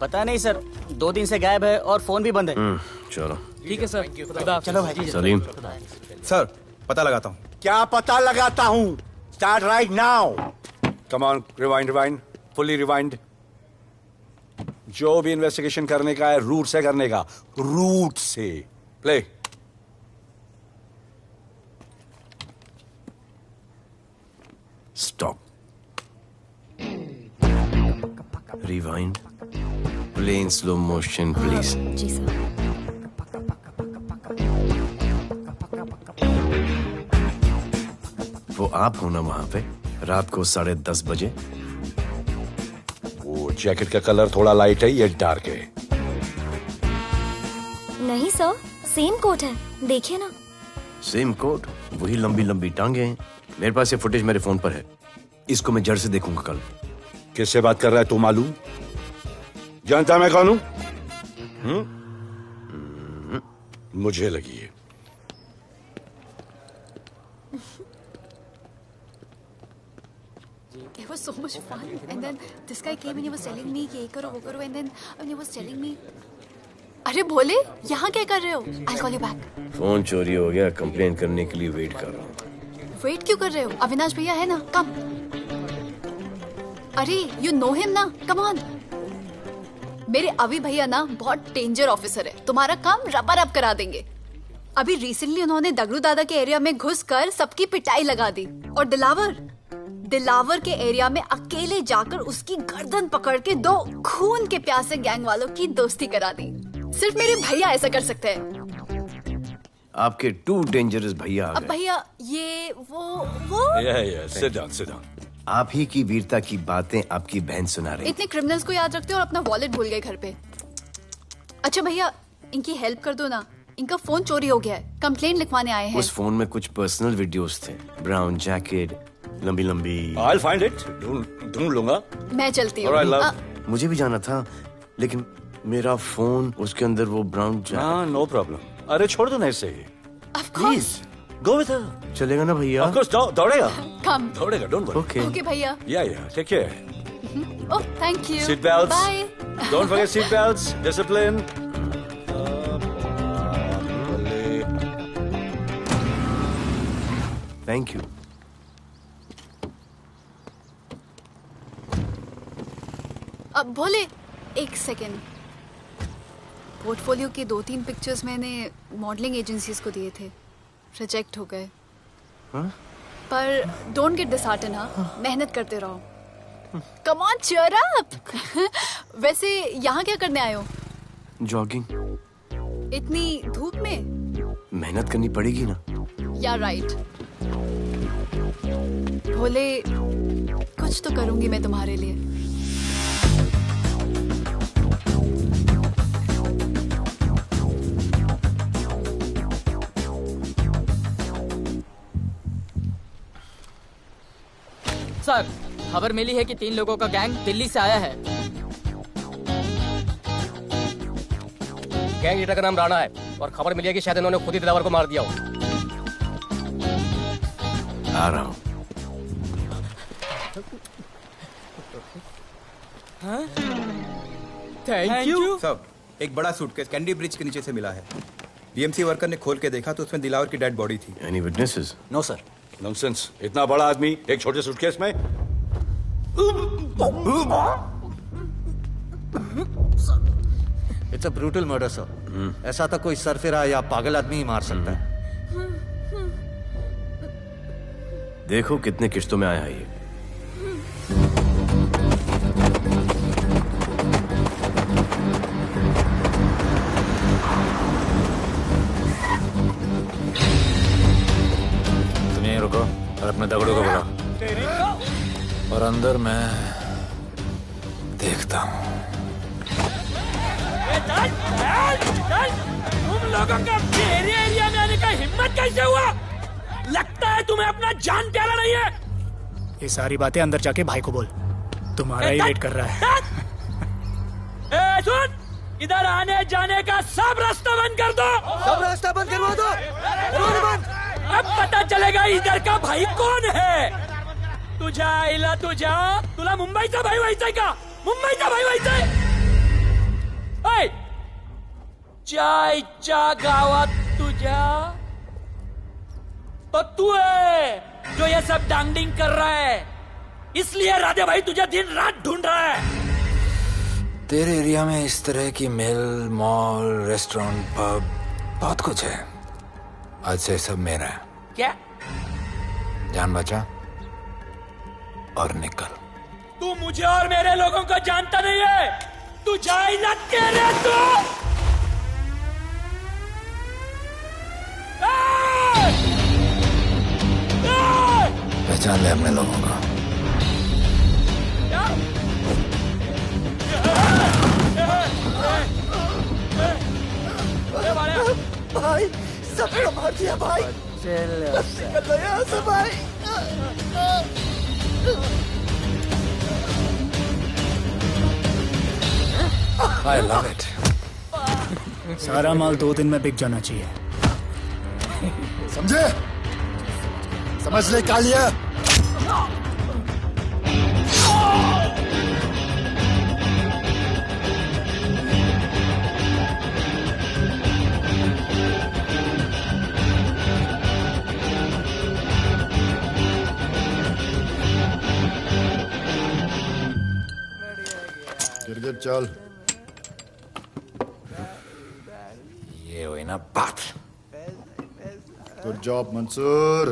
पता नहीं सर, 2 दिन से गायब है और फोन भी बंद है। चलो ठीक है सर। चलो भाई। सलीम। सर पता लगाता हूँ। क्या पता लगाता हूँ? Start right now. Come on, rewind, fully rewind. जो भी इन्वेस्टिगेशन करने का है रूट से करने का, रूट से। Play. Stop. Rewind. Play in slow motion please. जी सर। वो आप हो ना वहां पे रात को 10:30 बजे? वो जैकेट का कलर थोड़ा लाइट है, ये डार्क है। नहीं सर, सेम कोट है, देखिए ना। सेम कोट, वही लंबी लंबी टांगे हैं। मेरे पास ये फुटेज मेरे फोन पर है, इसको मैं जड़ से देखूंगा कल। किससे बात कर रहा है तू? मालूम? जानता मैं कौन हूं? मुझे लगी है। It was so much fun, and then this guy came and he was telling me कि ये करो वो करो, and then he was telling me, अरे भोले यहाँ क्या कर रहे हो? I'll call you back. Phone चोरी हो गया, कंप्लेन करने के लिए वेट कर रहा हूँ। वेट क्यों कर रहे हो? अविनाश भैया है ना, कम। अरे you know him ना, come on. मेरे अभी भैया ना बहुत डेंजर ऑफिसर है, तुम्हारा काम रबर अप करा देंगे। अभी रिसेंटली उन्होंने दगड़ू दादा के एरिया में घुसकर सबकी पिटाई लगा दी, और दिलावर के एरिया में अकेले जाकर उसकी गर्दन पकड़ के 2 खून के प्यासे गैंग वालों की दोस्ती करा दी। सिर्फ मेरे भैया ऐसा कर सकते हैं। आपके 2 डेंजरस भैया आ अब गए। भैया ये वो सिट डाउन। आप ही की वीरता की बातें आपकी बहन सुना रही। इतने क्रिमिनल्स को याद रखते हो और अपना वॉलेट भूल गए घर पे। अच्छा भैया, इनकी हेल्प कर दो ना, इनका फोन चोरी हो गया है, कंप्लेंट लिखवाने आए हैं। उस फोन में कुछ पर्सनल वीडियोस थे, ब्राउन जैकेट, लंबी लंबी। I'll find it. ढूंढ लूंगा। मैं चलती All right, हूँ। love. मुझे भी जाना था, लेकिन मेरा फोन, उसके अंदर वो ब्राउन जैकेट। हाँ, नो प्रॉब्लम। अरे छोड़ दो ना इसे। Please go with her. चलेगा ना भैया? Of course, दौड़ेगा। कम। दौड़ेगा, डोंट वरी। ओके भैया। Yeah, take care. Oh thank you. Seat belts. Bye. Don't forget seat belts. Discipline. Thank you. अब भोले एक सेकेंड, पोर्टफोलियो के 2-3 पिक्चर्स मैंने मॉडलिंग एजेंसीज को दिए थे, रिजेक्ट हो गए। पर डोंट गेट डिसहार्टन, हाँ, मेहनत करते रहो। Come on cheer up. वैसे यहाँ क्या करने आए हो? जॉगिंग। इतनी धूप में? मेहनत करनी पड़ेगी ना। या राइट। भोले कुछ तो करूंगी मैं तुम्हारे लिए। सर, खबर मिली है कि 3 लोगों का गैंग दिल्ली से आया है। गैंग लीडर का नाम राणा है और खबर मिली है कि शायद इन्होंने खुद ही दिलावर को मार दिया हो। आ रहा हूँ। Thank you. सब एक बड़ा सूटकेस कैंडी ब्रिज के नीचे से मिला है। बीएमसी वर्कर ने खोल के देखा तो उसमें दिलावर की डेड बॉडी थी। Any witnesses? No sir. Nonsense. इतना बड़ा आदमी एक छोटे सूटकेस में? It's a brutal murder sir. ऐसा तो कोई सरफिरा या पागल आदमी ही मार सकता है। देखो कितने किश्तों में आया है ये। तुम यहीं रुको और अपने दगड़ों को बुलाओ, और अंदर मैं देखता हूँ। तुम लोगों का मेरे एरिया में आने का हिम्मत कैसे हुआ? लगता है तुम्हें अपना जान प्यारा नहीं है। ये सारी बातें अंदर जाके भाई को बोल, तुम्हारा ही वेट कर रहा है। सुन, इधर आने जाने का सब रास्ता बंद कर दो। सब रास्ता बंद करवा दो। अब पता चलेगा इधर का भाई कौन है। तुझा इला तुझा तुला मुंबईचा भाई व्हायचाय का? मुंबईचा भाई व्हायचाय? चायच्या गावात तुझ्या तो तू है जो ये सब डांगडिंग कर रहा है, इसलिए राधे भाई तुझे दिन रात ढूंढ रहा है। तेरे एरिया में इस तरह की मिल, मॉल, रेस्टोरेंट, पब बहुत कुछ है। आज से सब मेरा है। क्या? जान बचा और निकल। तू मुझे और मेरे लोगों को जानता नहीं है। तू जाए ना तेरे तू। पहचान ले अपने लोगों को। भाई सबको मार दिया भाई। निकल लो यहाँ से भाई। I love it. सारा माल 2 दिन में बिक जाना चाहिए। समझे? समझ ले कालिया। गिरगिट चल। ये हुई ना बात। Good job Mansoor.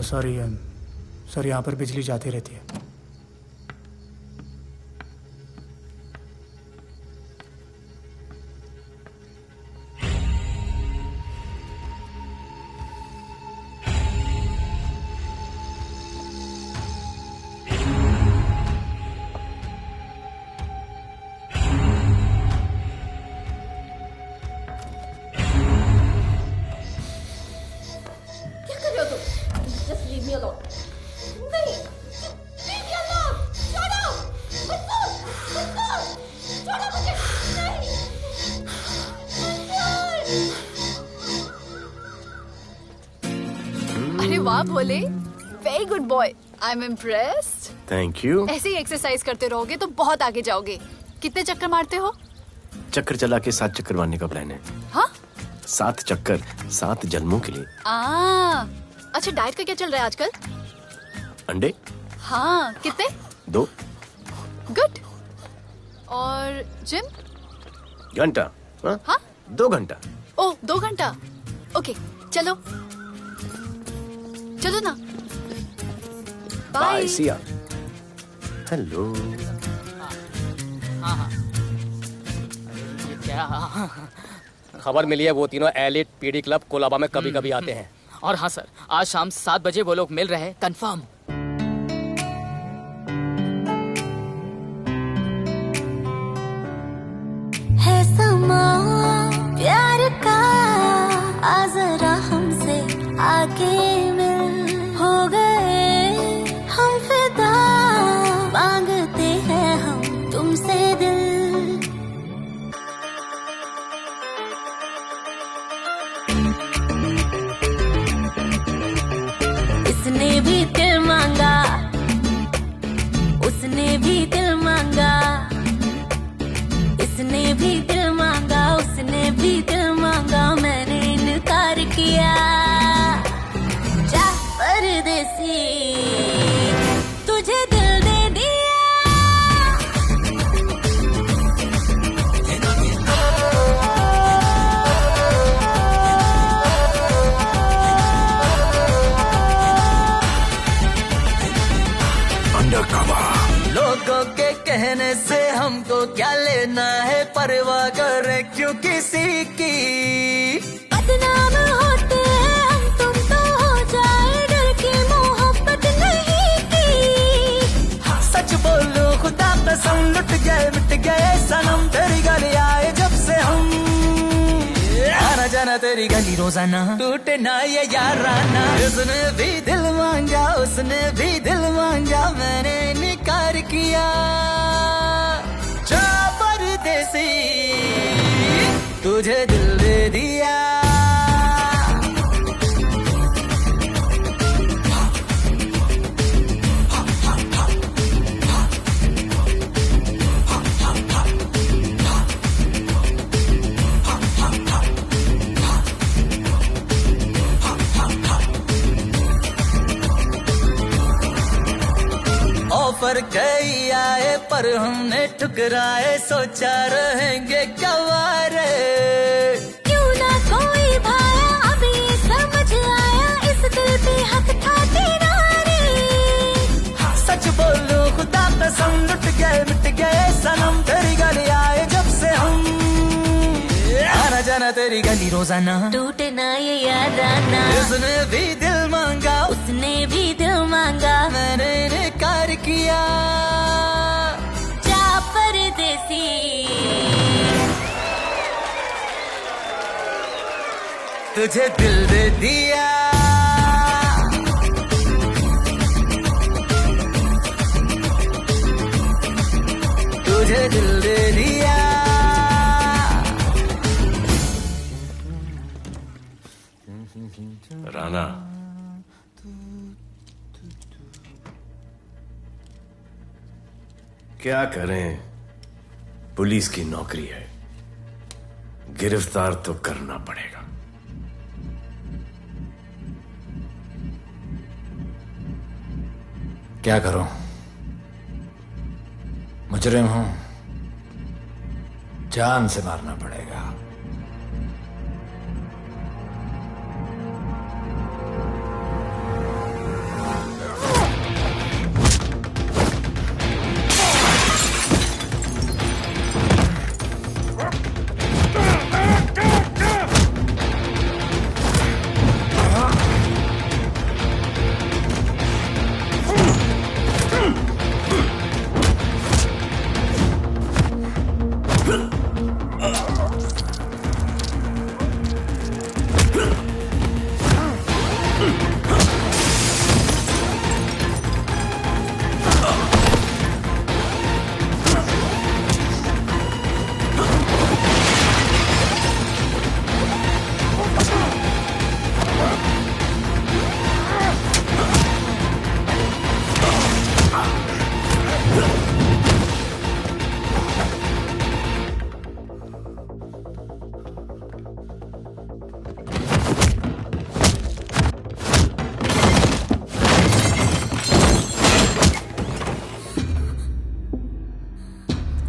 Sorry sir, यहाँ पर बिजली जाती रहती है। अरे वाह Bhole, very good boy, I am impressed. Thank you. ऐसे ही एक्सरसाइज करते रहोगे तो बहुत आगे जाओगे। कितने चक्कर मारते हो? चक्कर चला के 7 चक्कर मारने का प्लान है। हाँ? 7 चक्कर 7 जन्मों के लिए। अच्छा, डाइट का क्या चल रहा है आजकल? अंडे? हाँ, कितने? 2। गुड। और जिम? घंटा। हाँ? 2 घंटा। ओह, 2 घंटा। ओके, चलो चलो ना। बाय, सी या। हेलो। क्या खबर मिली है? वो तीनों एलिट पीडी क्लब कोलाबा में कभी कभी आते हैं। और हाँ सर, आज शाम 7 बजे वो लोग मिल रहे हैं, कंफर्म। है समा प्यार का, आ जरा हमसे आके मिल, हो गए हम फिदा, मांगते हैं हम तुमसे दिल। इसने भी दिल मांगा, उसने भी दिल मांगा, इसने भी दिल मांगा, उसने भी दिल मांगा, मैंने इनकार किया। जा परदेसी, तुझे दिल दे दिया। लोगों के कहने से हमको क्या लेना है, परवाह करे क्यों किसी की। बदनाम होते हैं हम, तुम तो हो जाए, डर की मोहब्बत नहीं की। हाँ, सच बोलो खुदा कसम, लुट गए मिट गए सनम, तेरी गली आए जब से हम, आना जाना तेरी तेरी गली रोजाना, टूटे ना ये याराना। उसने भी दिल मांगा, उसने भी दिल मांगा, मैंने इनकार किया। जा परदेसी, तुझे दिल दे दिया। ऑफर कई आए पर हमने ठुकराए, सोचा रहेंगे क्या वारे। क्यों ना कोई भाया, अब ये समझ आया, इस दिल पे हक था तेरा रे। सच बोलो खुदा कसम, लुट गए मिट गए सनम, तेरी गली आए जब से हम। आना जाना तेरी गली रोजाना, टूटे ना ये याराना। उसने भी दिल मांगा, उसने भी दिल मांगा, मैंने इनकार किया। जा परदेसी, तुझे दिल दे दिया। तुझे दिल दे दिया। राणा, क्या करें, पुलिस की नौकरी है, गिरफ्तार तो करना पड़ेगा। क्या करूं, मुजरिम हूं, जान से मारना पड़ेगा।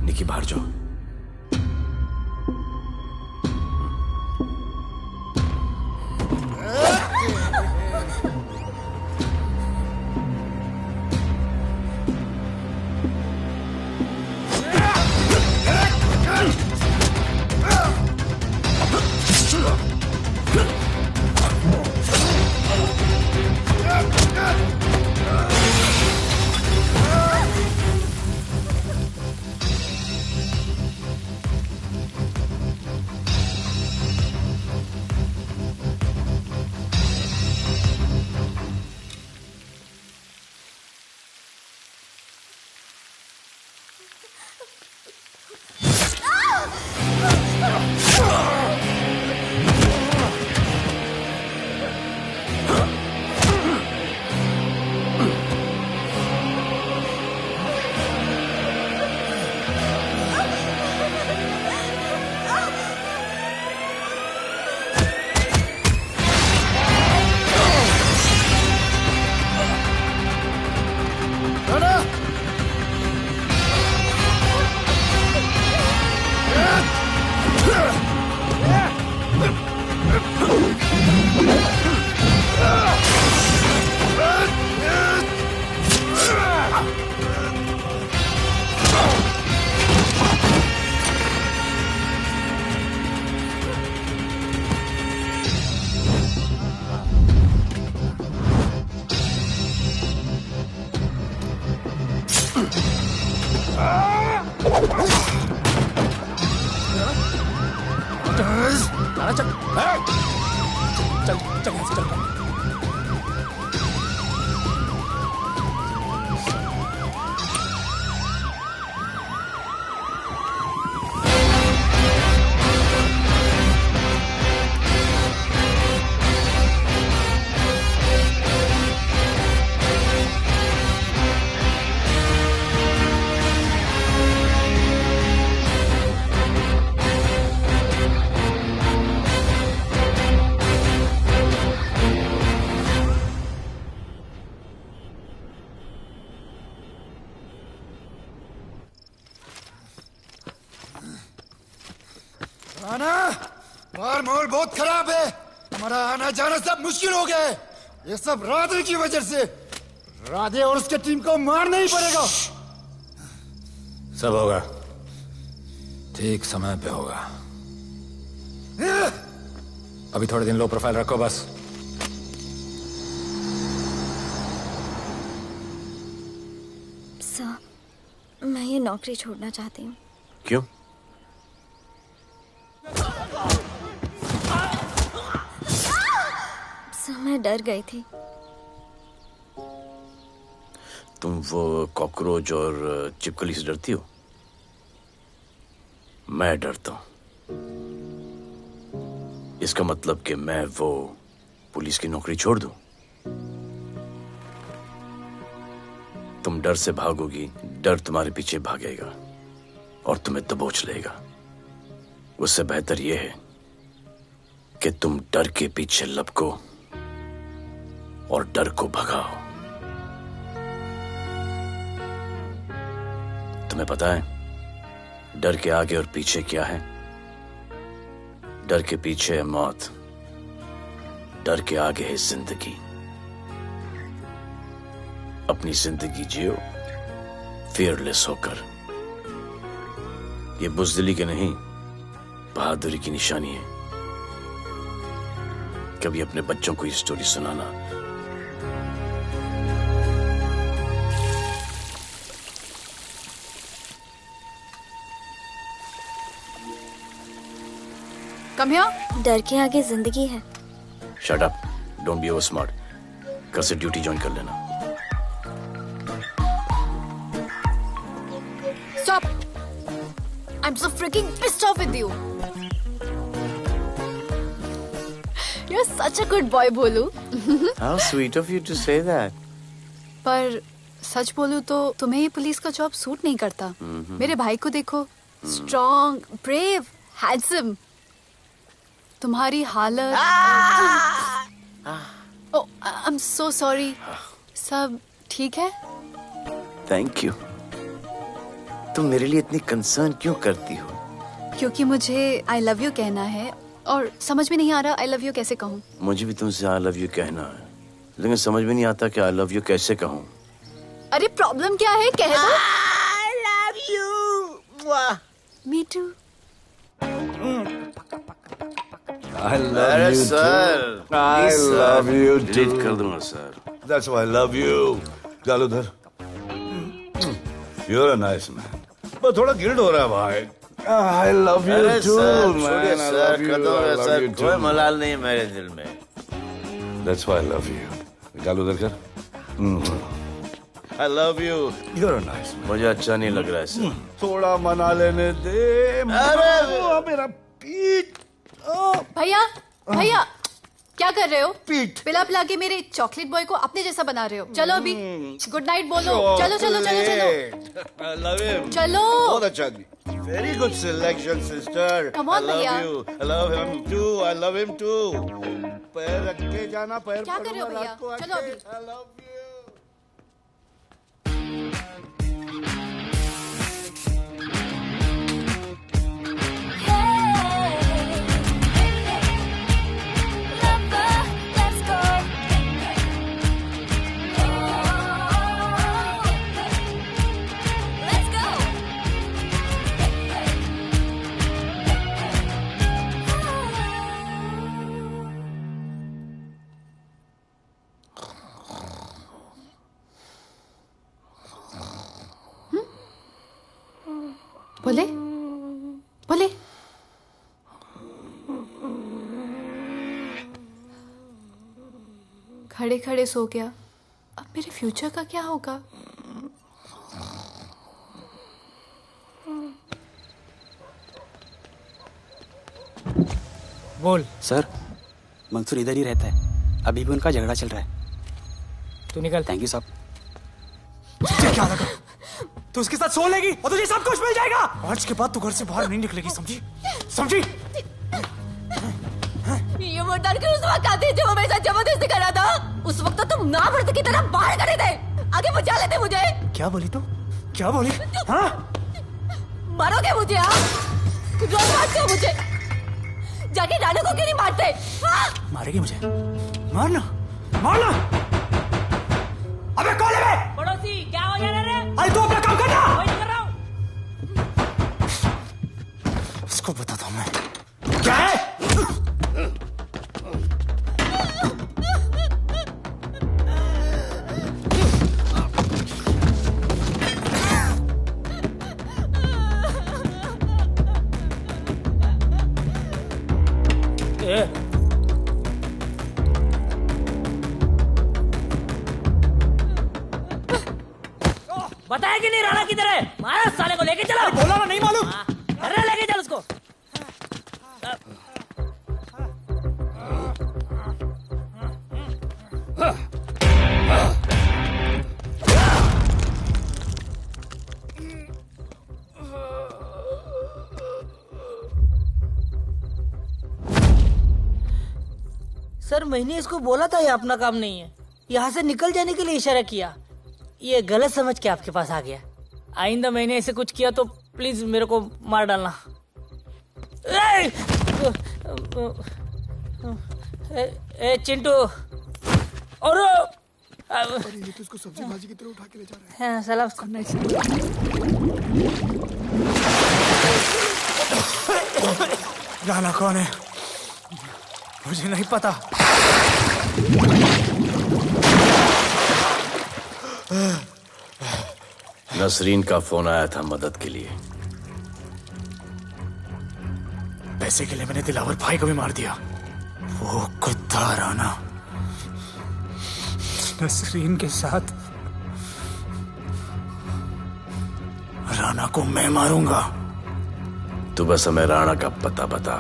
निकी बाहर जाओ। चल चल चल यहाँ से चल। आना बाहर माहौल बहुत खराब है। हमारा आना जाना सब मुश्किल हो गया है। ये सब राधे की वजह से। राधे और उसके टीम को मारना ही पड़ेगा। सब होगा, ठीक समय पे होगा। अभी थोड़े दिन लो प्रोफाइल रखो बस। सर, मैं ये नौकरी छोड़ना चाहती हूँ। क्यों? सर, मैं डर गई थी। तुम वो कॉकरोच और चिपकली से डरती हो? मैं डरता हूं। इसका मतलब कि मैं वो पुलिस की नौकरी छोड़ दूं? तुम डर से भागोगी, डर तुम्हारे पीछे भागेगा और तुम्हें दबोच लेगा। उससे बेहतर यह है कि तुम डर के पीछे लपको और डर को भगाओ। तुम्हें पता है डर के आगे और पीछे क्या है? डर के पीछे है मौत, डर के आगे है जिंदगी। अपनी जिंदगी जियो फियरलेस होकर। ये बुज़दिली के नहीं, बहादुरी की निशानी है। कभी अपने बच्चों को ये स्टोरी सुनाना। Come here. डर के आगे जिंदगी है। Shut up, don't be over smart. कल से ड्यूटी ज्वाइन कर लेना। Stop! I'm so freaking pissed off with you. You're such a good boy, बोलू। How sweet of you to say that. पर सच बोलूं तो तुम्हें ये पुलिस का जॉब सूट नहीं करता। मेरे भाई को देखो, स्ट्रॉन्ग, ब्रेव, हैंडसम। तुम्हारी हालत। ओह, आई एम सो सॉरी। सब ठीक है? Thank you. तुम मेरे लिए इतनी कंसर्न क्यों करती हो? क्योंकि मुझे आई लव यू कहना है और समझ में नहीं आ रहा आई लव यू कैसे कहूँ। मुझे भी तुमसे आई लव यू कहना है, लेकिन समझ में नहीं आता कि आई लव यू कैसे कहूँ। अरे प्रॉब्लम क्या है, कह दो। I love you. Me too. I love अरे you sir, too. I love you too. Delete कर दूंगा sir. That's why I love you. गालूधर, you're a nice man. पर थोड़ा गिल्ड हो रहा है भाई। I love you अरे too, सर, man. छोड़िए I sir, love you. Kadam I है love सर, you कोई too. मलाल नहीं है मेरे दिल में। That's why I love you. गालूधर कर। I love you. You're a nice man. मुझे अच्छा नहीं लग रहा है सर। थोड़ा मना लेने दे। अरे मेरा पीठ। भैया, भैया, क्या कर रहे हो? पिला पिला के मेरे चॉकलेट बॉय को अपने जैसा बना रहे हो। चलो अभी गुड नाइट बोलो। चलो चलो चलो चलो। I love him. चलो। बहुत अच्छा आदमी। Very good selection, sister. Come on, I love भैया। you. I love him too. I love him too. पैर रख के जाना, पैर क्या कर रहे हो पकड़ना, भैया? रात को चलो आके। अभी। I love you. बोले बोले। खड़े खड़े सो गया, अब मेरे फ्यूचर का क्या होगा? बोल। सर, मंसूर इधर ही रहता है, अभी भी उनका झगड़ा चल रहा है। तू निकल। थैंक यू साहब। क्या लगा? तू उसके साथ सो लेगी और तुझे सब कुछ मिल जाएगा। आज के बाद तू घर से बाहर नहीं निकलेगी, समझी? समझी? ये वो डर के उस वक्त आते जो वो मेरे साथ जबरदस्ती कर रहा था, उस वक्त तो तुम ना मर्द की तरह बाहर खड़े थे, आगे बचा लेते मुझे। क्या बोली तू? क्या बोली? हाँ? मारोगे मुझे? रोज मारते हो मुझे, जाके रानू को क्यों नहीं मारते? हाँ? मारेगी मुझे? मारना, मारना। अबे कौन है बे? पड़ोसी, क्या हो जा रहा है? अरे तू अपना काम करना। वही तो कर रहा हूँ। इसको बताता हूँ मैं। क्या है? बताया कि नहीं राणा किधर है? मारा साले को, लेके चलो। बोला ना, नहीं मालूम। अरे लेके चल उसको। सर, मैंने इसको बोला था ये अपना काम नहीं है, यहाँ से निकल जाने के लिए इशारा किया, ये गलत समझ के आपके पास आ गया। आइंदा मैंने ऐसे कुछ किया तो प्लीज मेरे को मार डालना। ए चिंटू, और ये तो इसको सब्जी भाजी की तरह उठा के ले जा रहा है। हाँ, सलाम। राणा कौन है मुझे नहीं पता। नसरीन का फोन आया था मदद के लिए। पैसे के लिए मैंने दिलावर भाई को भी मार दिया। वो कुत्ता राणा नसरीन के साथ, राणा को मैं मारूंगा। तू बस हमें राणा का पता बता।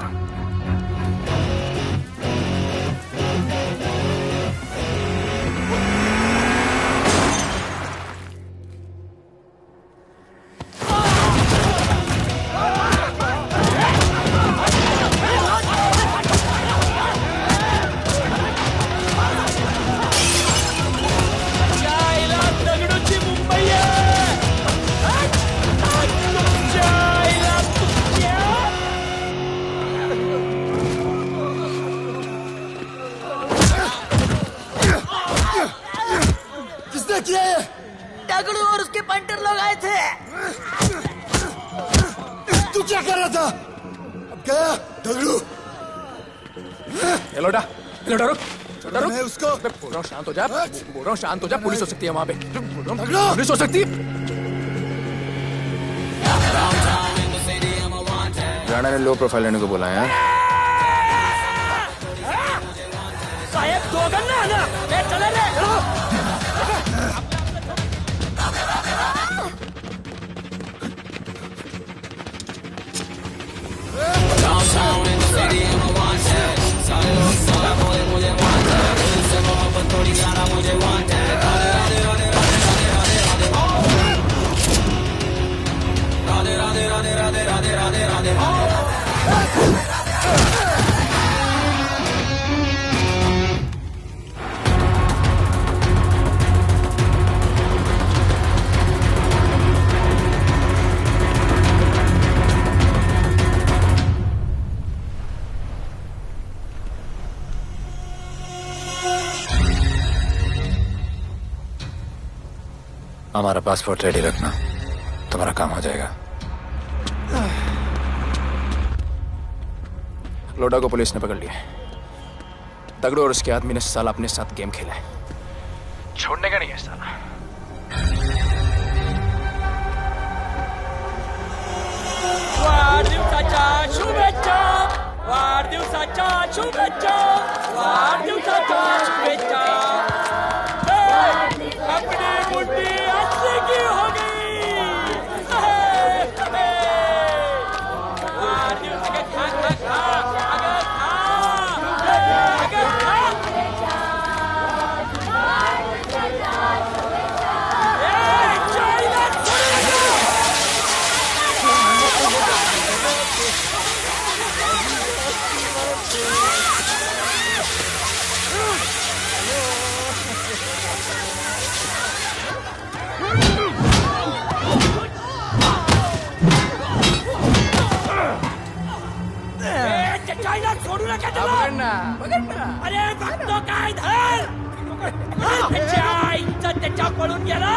दगड़ू और उसके पंटर लोग आए थे। तू क्या कर रहा था? अब गया दगड़ू। लोटा लोटा रुक रुक। मैं उसको बोल रहा हूँ शांत हो जा, बोल रहा हूँ शांत हो जा। पुलिस हो सकती है वहाँ पे, दगड़ू। पुलिस हो सकती है। राणा ने लो प्रोफाइल लेने को बोला है। साहब दो गन्ना है ना, ले चले रे। Downtown in the city, I'm a wanted. सारे लोग सारा बोले मुझे wanted. दिल से मोहब्बत थोड़ी जाना मुझे wanted. राधे राधे राधे राधे राधे राधे राधे राधे राधे राधे राधे राधे राधे राधे। हमारा पासपोर्ट रेडी रखना, तुम्हारा काम हो जाएगा। लोटा को पुलिस ने पकड़ लिया। तगड़ू और उसके आदमी ने साला अपने साथ गेम खेला है, छोड़ने का नहीं है साला। वाढदिवसाच्या शुभेच्छा, वाढदिवसाच्या शुभेच्छा, वाढदिवसाच्या शुभेच्छा। लेके चलो। अरे भक्तों का इधर त्याच्या पळून गेला।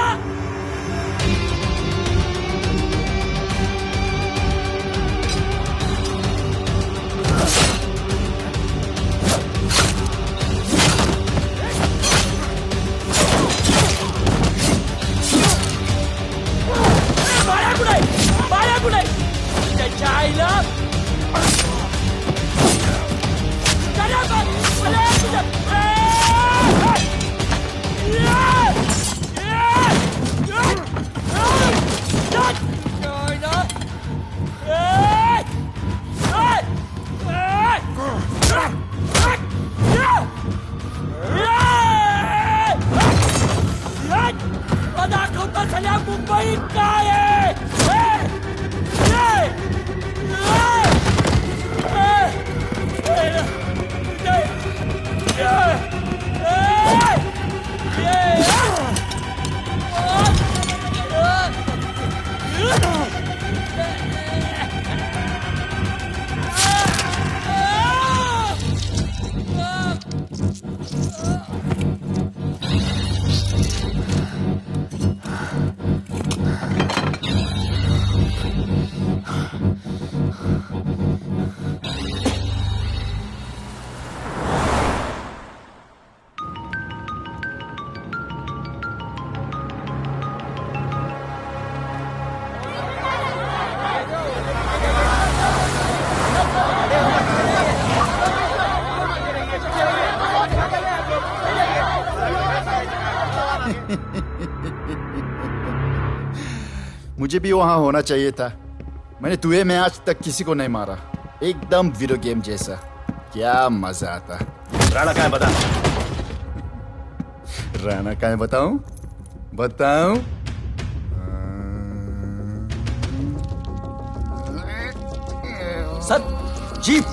बाया कुठे त्याच्या आईला दाखवता सगळ्या मुंबई काय मुझे भी वहां होना चाहिए था। मैंने तुए में आज तक किसी को नहीं मारा। एकदम वीडियो गेम जैसा। क्या मजा आता। राणा कहाँ है बता। राणा कहाँ है बताऊं? बताऊं? सर जीप,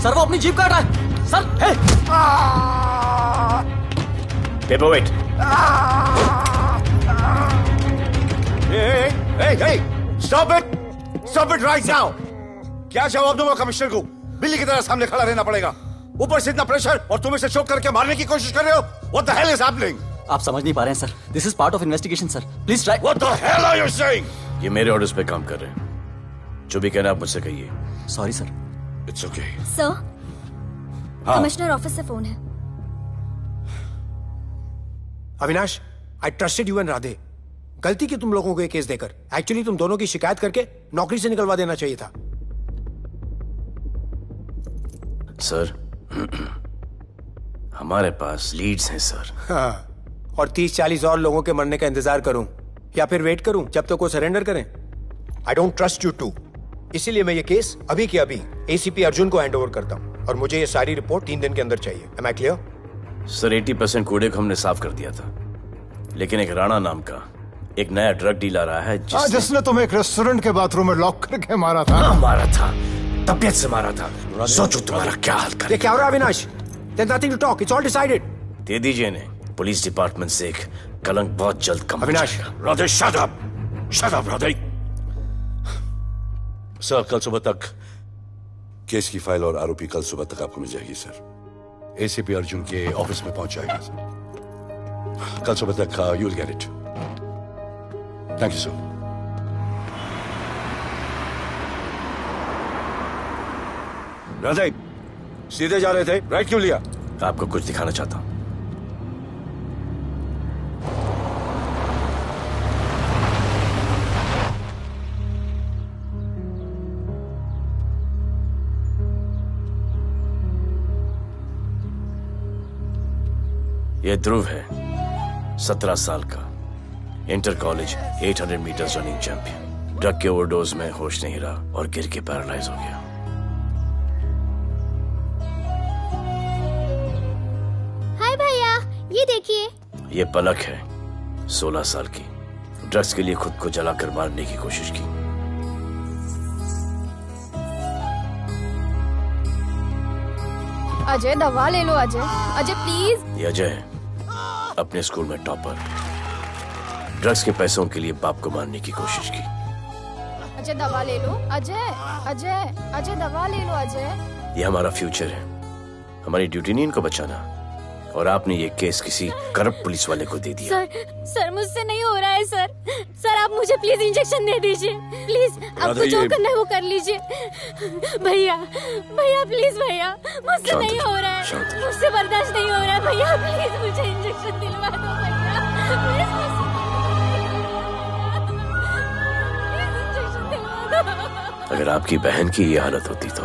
सर वो अपनी जीप काट रहा है sir. Hey paperweight. Hey, stop it right now! क्या जवाब दूंगा कमिश्नर को? बिल्ली की तरह सामने खड़ा रहना पड़ेगा। ऊपर से इतना प्रेशर और तुम इसे चोक करके मारने की कोशिश कर रहे हो। What the hell is happening? आप समझ नहीं पा रहे हैं sir. This is part of investigation sir. Please try. What the hell are you saying? ये मेरे ऑर्डर्स पे काम कर रहे हैं। जो भी कहना आप मुझसे कहिए। Sorry sir. It's okay. Sir, हाँ। कमिश्नर ऑफिस से फोन है। Avinash, I trusted you and Radhe. गलती की तुम लोगों को ये केस देकर। एक्चुअली तुम दोनों की शिकायत करके नौकरी से निकलवा देना चाहिए था। सर हमारे पास लीड्स हैं सर। हाँ, और 30-40 और लोगों के मरने का इंतजार करूं या फिर वेट करूं जब तक वो सरेंडर करें? I don't trust you too. इसीलिए मैं ये केस अभी के अभी एसीपी अर्जुन को हैंड ओवर करता हूं और मुझे ये सारी रिपोर्ट 3 दिन के अंदर चाहिए। M I clear? सर 80% कूड़े को हमने साफ कर दिया था, लेकिन एक राणा नाम का एक नया ड्रग डीलर आया है जिसने तुम्हें एक रेस्टोरेंट के बाथरूम में लॉक करके मारा था। हाँ, मारा था, तबीयत से मारा था। सोचो तुम्हारा क्या हाल करे। ये क्या हो रहा है Avinash? There's nothing to talk. It's all decided. दे दीजिए इन्हें। पुलिस डिपार्टमेंट से एक कलंक बहुत जल्द कम हो अविनाश, जाएगा। Radhe shut up! Shut up, Radhe. Sir कल सुबह तक केस की फाइल और आरोपी कल सुबह तक आपको मिल जाएगी सर। एसीपी अर्जुन के ऑफिस में पहुंच जाएगी सर। कल सुबह तक you will get it. Thank you sir. Radhe सीधे जा रहे थे, राइट क्यों लिया? आपको कुछ दिखाना चाहता हूं। ये ध्रुव है, 17 साल का, inter college 800 metres running champion. Drug के ओवरडोज में होश नहीं रहा और गिर के पैरालाइज हो गया। हाय भैया, ये देखिए। ये पलक है, 16 साल की, ड्रग्स के लिए खुद को जलाकर मारने की कोशिश की। अजय दवा ले लो। अजय, अजय प्लीज। ये अजय है, अपने स्कूल में टॉपर। ड्रग्स के पैसों के लिए बाप को मारने की कोशिश की। अजय दवा ले लो। अजय, अजय, अजय दवा ले लो। अजय ये हमारा फ्यूचर है, हमारी ड्यूटी नहीं इनको बचाना। और आपने ये केस किसी करप्ट पुलिस वाले को दे दिया। सर मुझसे नहीं हो रहा है सर। सर आप मुझे प्लीज इंजेक्शन दे दीजिए प्लीज। आपको जो करना है वो कर लीजिए। भैया भैया प्लीज भैया, मुझसे नहीं हो रहा है, मुझसे बर्दाश्त नहीं हो रहा है भैया, प्लीज मुझे इंजेक्शन दिलवा दो भैया, इंजेक्शन दिलवा दो। अगर आपकी बहन की ये हालत होती तो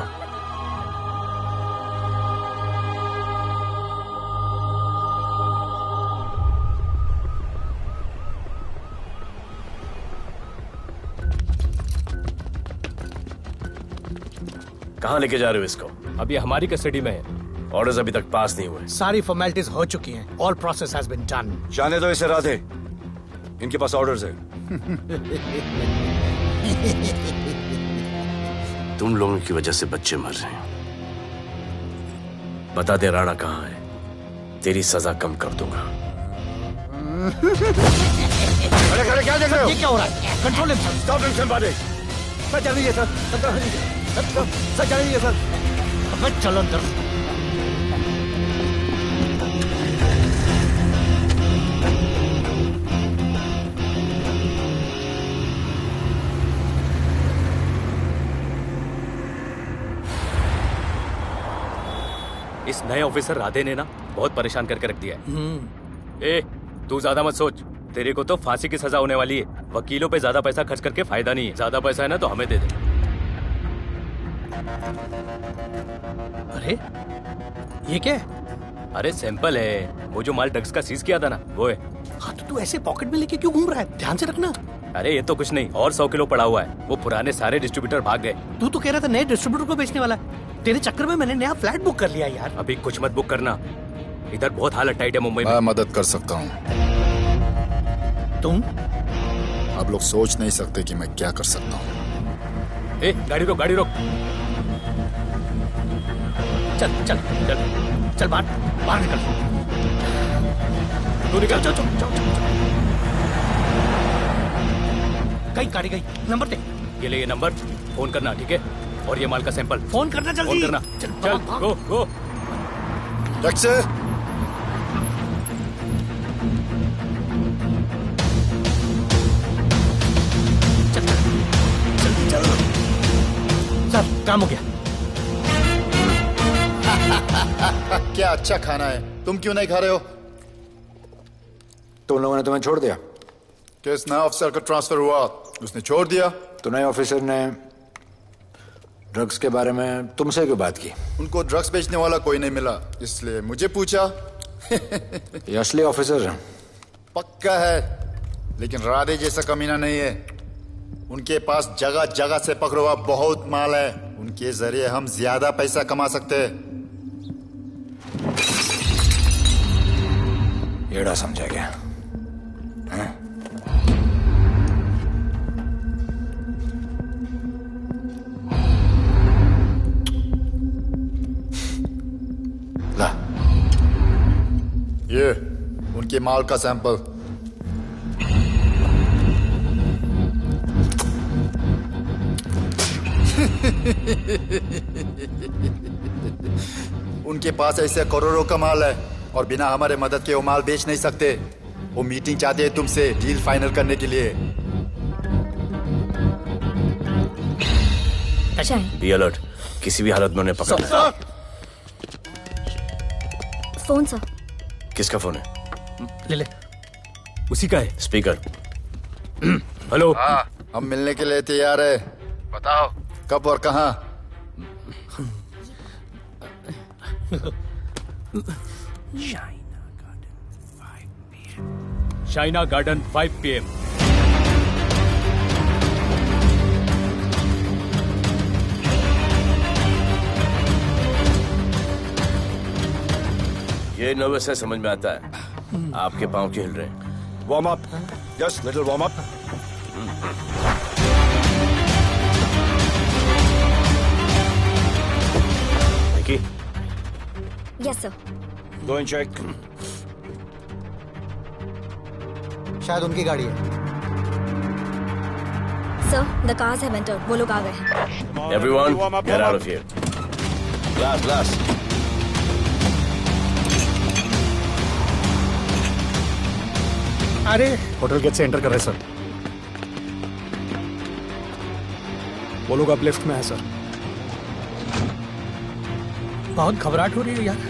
कहाँ लेके जा रहे हो इसको? अभी हमारी कस्टडी में है। ऑर्डर्स अभी तक पास नहीं हुए। सारी फॉर्मेलिटीज हो चुकी हैं। All process has been done. जाने दो इसे राधे, इनके पास ऑर्डर्स है। तुम लोगों की वजह से बच्चे मर रहे हैं। बता दे राणा कहाँ है, तेरी सजा कम कर दूंगा। अरे अरे क्या देख रहे हो? ये क्या हो रहा है? Control himself. Stop him somebody. Sir चल लीजिए सर। सर चल लीजिए सर। अब चलो अंदर। इस नए ऑफिसर राधे ने ना बहुत परेशान करके रख दिया है। ए, तू ज्यादा मत सोच, तेरे को तो फांसी की सजा होने वाली है। वकीलों पे ज्यादा पैसा खर्च करके फायदा नहीं है। ज्यादा पैसा है ना तो हमें दे दे। अरे ये क्या है? अरे सैंपल है, वो जो माल ड्रग्स का सीज किया था ना वो है। हाँ तो तू ऐसे पॉकेट में लेके क्यों घूम रहा है? ध्यान से रखना। अरे ये तो कुछ नहीं, और 100 किलो पड़ा हुआ है। वो पुराने सारे डिस्ट्रीब्यूटर भाग गए। तू तो कह रहा था नए डिस्ट्रीब्यूटर को बेचने वाला है। तेरे चक्कर में मैंने नया फ्लैट बुक कर लिया यार। अभी कुछ मत बुक करना, इधर बहुत हालत टाइट है मुंबई में। मैं मदद कर सकता हूँ। तुम? आप लोग सोच नहीं सकते कि मैं क्या कर सकता हूँ। ए, गाड़ी रोक, गाड़ी रोक। चल चल चल चल बाहर निकल। तू निकल। चल चल चल कहीं गाड़ी गई। नंबर दे। ये ले, ये नंबर फोन करना, ठीक है? और ये माल का सैंपल फोन करना जल्दी। फोन करना। चल गो गो। टैक्सी। सर काम हो गया। क्या अच्छा खाना है, तुम क्यों नहीं खा रहे हो? तुम लोगों ने तुम्हें छोड़ दिया? किस नए ऑफिसर का ट्रांसफर हुआ उसने छोड़ दिया? तो नए ऑफिसर ने ड्रग्स के बारे में तुमसे क्यों बात की? उनको ड्रग्स बेचने वाला कोई नहीं मिला, इसलिए मुझे पूछा। ये असली ऑफिसर है? पक्का है, लेकिन राधे जैसा कमीना नहीं है। उनके पास जगह जगह से पकड़ा हुआ बहुत माल है, उनके जरिए हम ज्यादा पैसा कमा सकते हैं। एड़ा समझा क्या? हाँ? ला, ये उनके माल का सैंपल। उनके पास ऐसे करोड़ों का माल है और बिना हमारे मदद के वो माल बेच नहीं सकते। वो मीटिंग चाहते हैं तुमसे डील फाइनल करने के लिए। बी अलर्ट, किसी भी हालत में उन्हें पकड़ना है। Phone sir. किसका फोन है? ले ले। उसी का है। स्पीकर। हेलो। हाँ, हम मिलने के लिए तैयार है। बताओ कब और कहाँ? Shaina garden 5 PM। ये नर्वस है, समझ में आता है। आपके पाँव क्यों हिल रहे हैं? Warm up, just little warm up. Yes sir. Go and check. शायद उनकी गाड़ी है। Sir the cars have entered. वो लोग आ गए हैं। Everyone, get out of here. Glass glass. अरे होटल गेट से एंटर कर रहे सर। वो लोग अब लिफ्ट में है सर। बहुत घबराहट हो रही है यार।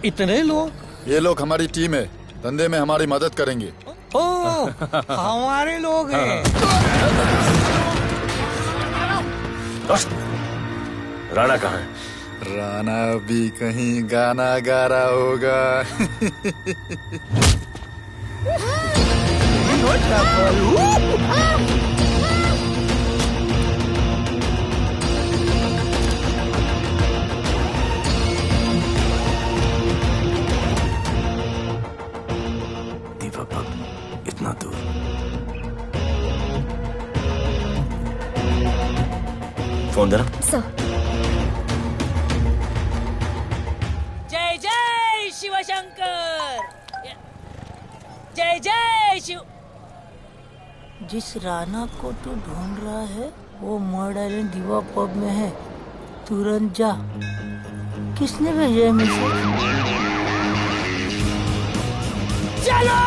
इतने लोग? ये लोग हमारी टीम है, धंधे में हमारी मदद करेंगे। ओ, हमारे लोग हैं। राणा कहाँ है? राणा भी कहीं गाना गा रहा होगा। इतना दूर। फोन देना। सर। जय जय शिवशंकर, जय जय शिव। जिस राणा को तू ढूंढ रहा है वो मर्ड आइलैंड दीवा पब में है, तुरंत जा। किसने भेजा है मैसेज? चलो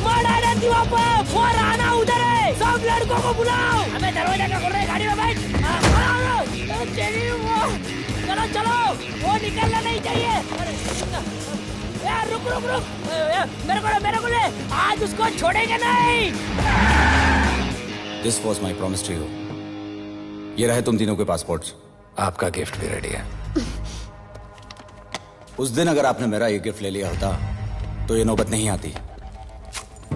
मर्ड आइलैंड दीवा पब, वो राणा उधर है, सब लड़कों को बुलाओ। हमें दरवाजा क्या खोल रहे, गाड़ी में बैठ। चलो चलो, वो निकलना नहीं चाहिए। यार रुक रुक रुक, मेरे को ले, आज उसको छोड़ेंगे नहीं। This was my promise to you. ये रहे तुम तीनों के पासपोर्ट्स। आपका गिफ्ट भी रेडी है। उस दिन अगर आपने मेरा ये गिफ्ट ले लिया होता तो ये नौबत नहीं आती।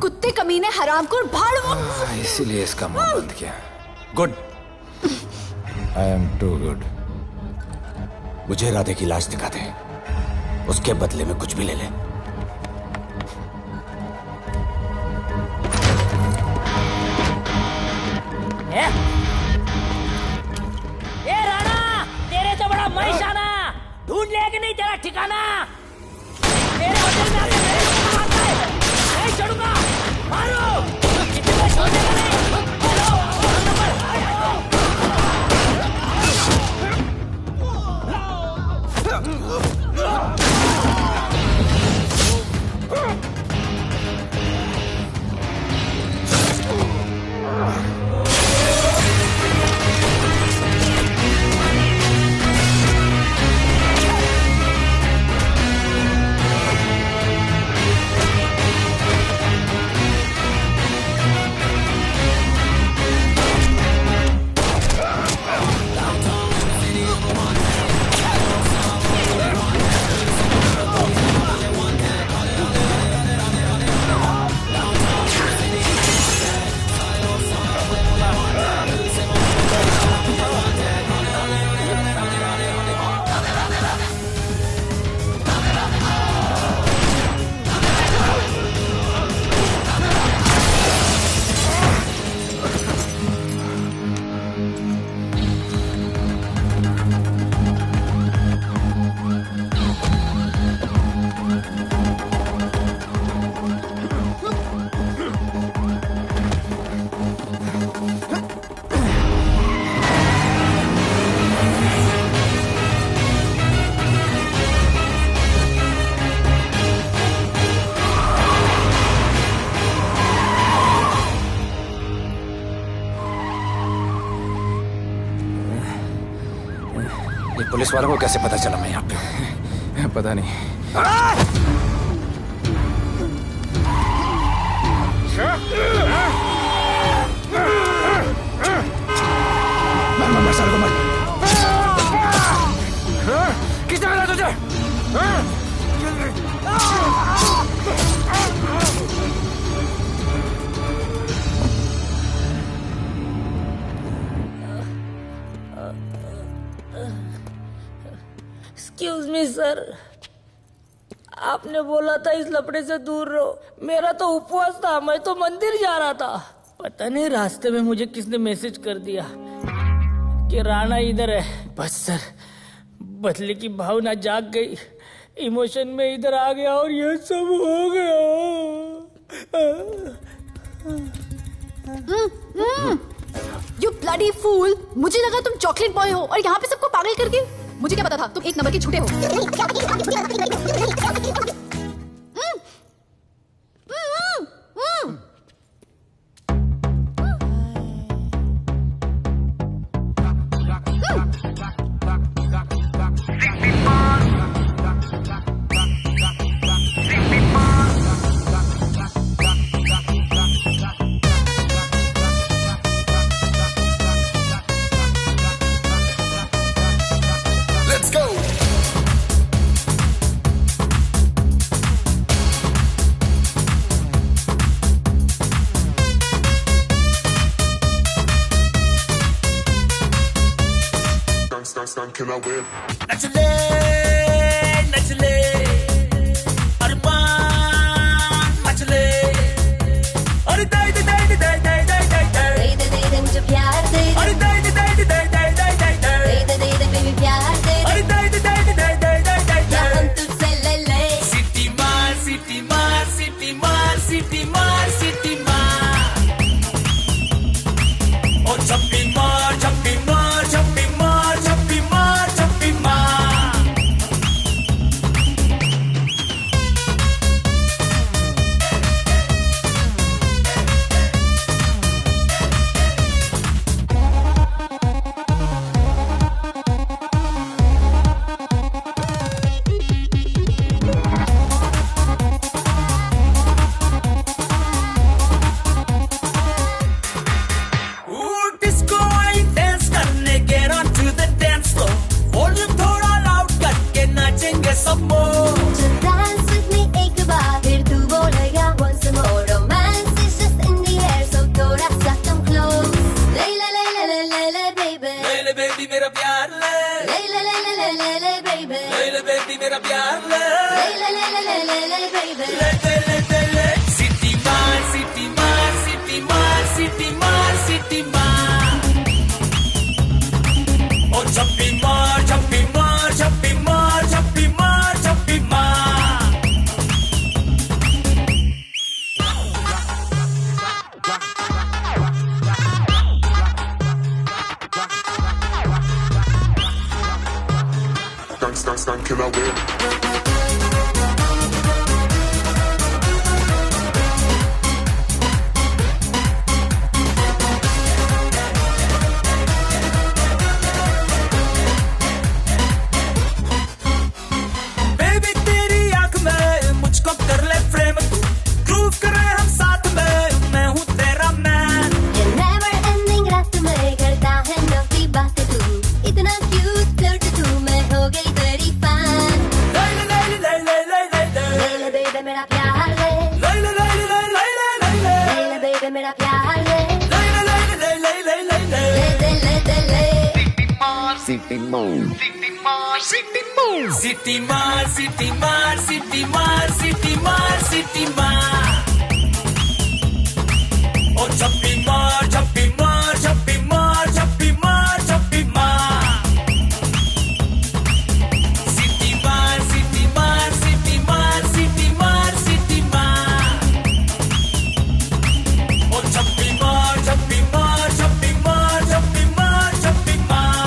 कुत्ते कमीने हरामखोर भाड़। इसीलिए इसका मुंह बंद किया। Good. I am too good. मुझे राधे की लाश दिखा दे, उसके बदले में कुछ भी ले ले। ए राणा, तेरे तो बड़ा मैशाना, ढूंढ लिया कि नहीं तेरा ठिकाना? मेरे होटल में आके मेरे को मारता है, नहीं छोड़ूंगा, मारो। किसी को छोड़ने का नहीं। पुलिस वालों को कैसे पता चला मैं यहाँ पे? पता नहीं। मर साले को मर। किसने मिला तुझे? एक्सक्यूज मी सर, आपने बोला था इस लफड़े से दूर रहो। मेरा तो उपवास था, मैं तो मंदिर जा रहा था। पता नहीं रास्ते में मुझे किसने मैसेज कर दिया कि राणा इधर है। बस सर, बदले की भावना जाग गई, इमोशन में इधर आ गया और ये सब हो गया। You bloody fool! मुझे लगा तुम चॉकलेट बॉय हो और यहाँ पे सबको पागल करके। मुझे क्या पता था तुम एक नंबर के झूठे हो। Can I win? नचले नचले अरमान नचले अरे दाई दाई दाई दाई दाई दाई दाई दाई दे दे मुझे प्यार दे अरे दाई दाई दाई दाई दाई दाई दाई दाई दे बेबी प्यार दे अरे दाई दाई दाई दाई दाई दाई दाई क्या हम तुझसे ले ले सिटी मार सिटी मार सिटी मार सिटी मार सिटी मार और छप्पी मार छप्पी मार छप्पी मार छप्पी मार छप्पी मार डिस्को आई डांस करने get on to the dance floor volume थोड़ा लाउड करके नाचेंगे सब मोर Dance with me एक बार फिर तू बोलेगा once more romance is just in the air so थोड़ा सा come close ले ले ले ले ले ले ले baby ले ले बेबी मेरा प्यार ले ले ले ले ले ले ले ले baby ले ले बेबी मेरा प्यार ले ले ले ले ले ले ले ले baby ले ले ले ले ले सिटी मार सिटी मार सिटी मार सिटी मार सिटी मार और छप्पी मार छप्पी मार छप्पी मार छप्पी मार छप्पी मार Can I win? बेबी तेरी आंख में मुझको कर ले फ्रेम तू ग्रूव करे हम साथ में मैं हूँ तेरा मैन ये never ending रात में करता है नौकी बातें तू इतना cute फ्लर्ट तू मैं हो गई तेरी fan ले ले ले ले ले ले ले ले ले ले baby मेरा प्यार ले ले ले ले ले ले ले ले ले ले ले baby मेरा प्यार ले ले ले ले ले ले ले ले ले ले दे ले सिटी मार सिटी मार सिटी मार सिटी मार सिटी मार सिटी मार और छप्पी मार छप्पी मार छप्पी मार छप्पी मार छप्पी मार सिटी मार सिटी मार सिटी मार सिटी मार सिटी मार और छप्पी मार छप्पी मार छप्पी मार छप्पी मार छप्पी मार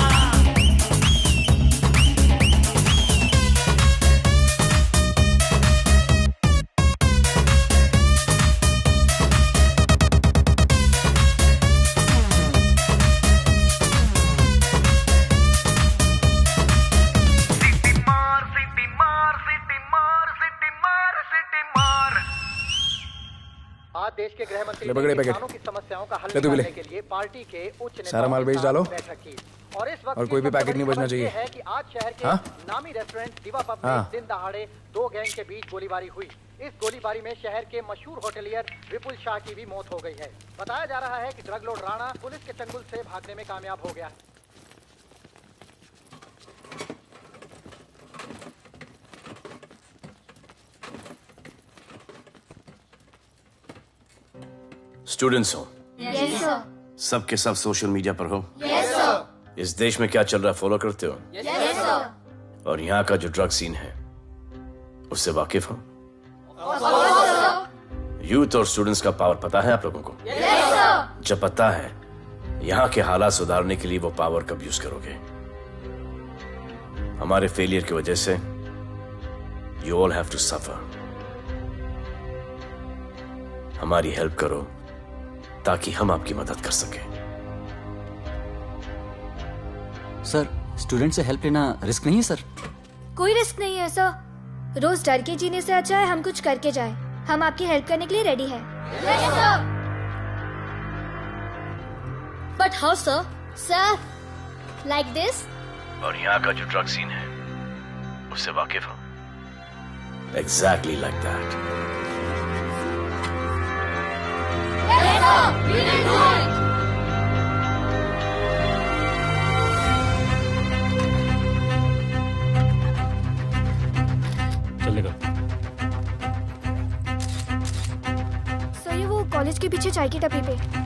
आज देश के गृह मंत्री ले पकड़े ने पैकेट। किसानों की समस्याओं का हल ले तू भी ले। निकालने के लिए पार्टी के उच्च नेताओं सारा माल के बेच साथ डालो। बैठक की। और इस वक्त और कोई भी पैकेट नहीं बचना चाहिए। है कि आज शहर के हाँ? नामी रेस्टोरेंट दिवा पब में हाँ। दिन दहाड़े दो गैंग के बीच गोलीबारी हुई। इस गोलीबारी में शहर के मशहूर होटलियर विपुल शाह की भी मौत हो गई है। बताया जा रहा है कि ड्रग लॉर्ड राणा पुलिस के चंगुल से भागने में कामयाब हो गया। स्टूडेंट्स हो Yes sir. सब के सब सोशल मीडिया पर हो Yes sir. इस देश में क्या चल रहा है फॉलो करते हो Yes sir. और यहाँ का जो ड्रग सीन है उससे वाकिफ हो? यूथ और स्टूडेंट्स का पावर पता है आप लोगों को? जब पता है, यहाँ के हालात सुधारने के लिए वो पावर कब यूज करोगे? हमारे फेलियर की वजह से you all have to suffer. हमारी हेल्प करो ताकि हम आपकी मदद कर सकें। सर, स्टूडेंट से हेल्प लेना रिस्क नहीं है सर? कोई रिस्क नहीं है सर। रोज डर के जीने से अच्छा है हम कुछ करके जाए। हम आपकी हेल्प करने के लिए रेडी है। But how sir? Sir, like this? और यहाँ का जो ड्रग सीन है उससे वाकिफ हो? Exactly like that. चलेगा। सर ये वो कॉलेज के पीछे चाय की टपरी पे।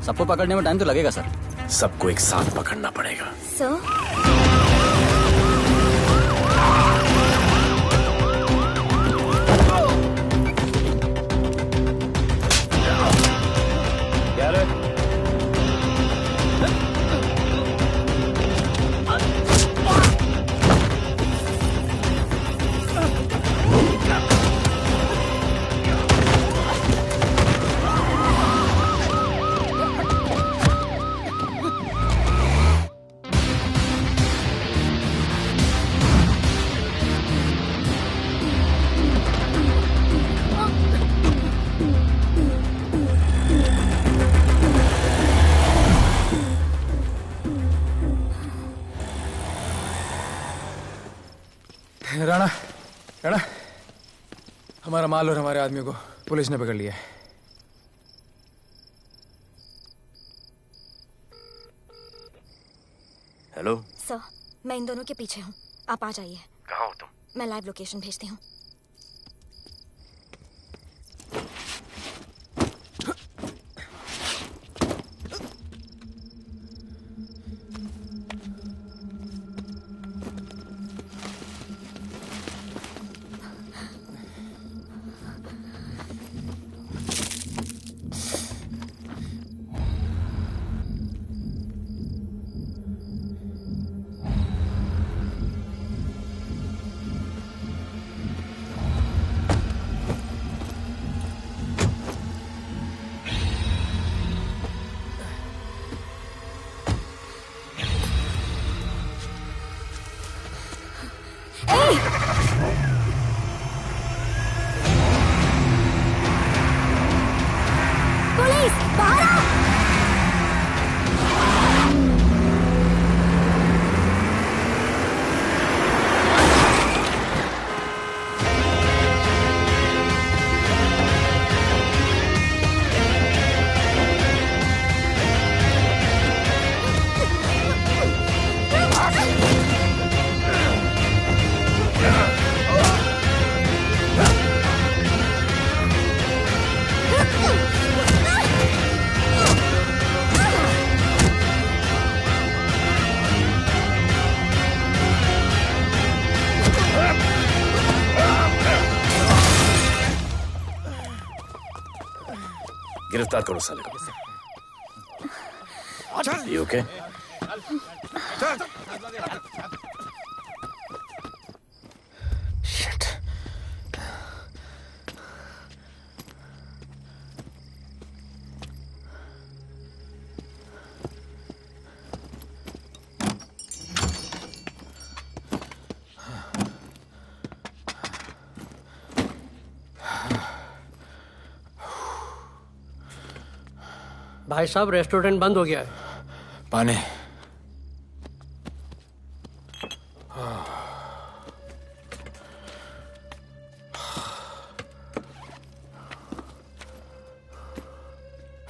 सबको पकड़ने में टाइम तो लगेगा सर। सबको एक साथ पकड़ना पड़ेगा। सर राणा, राणा, हमारा माल और हमारे आदमियों को पुलिस ने पकड़ लिया है। हेलो सर, मैं इन दोनों के पीछे हूँ। आप आ जाइए। कहाँ हो तुम? मैं लाइव लोकेशन भेजती हूँ। पुलिस बाहर आओ। गिरफ्तार करो साले को। You okay? Shit. भाई साहब, रेस्टोरेंट बंद हो गया है। पानी।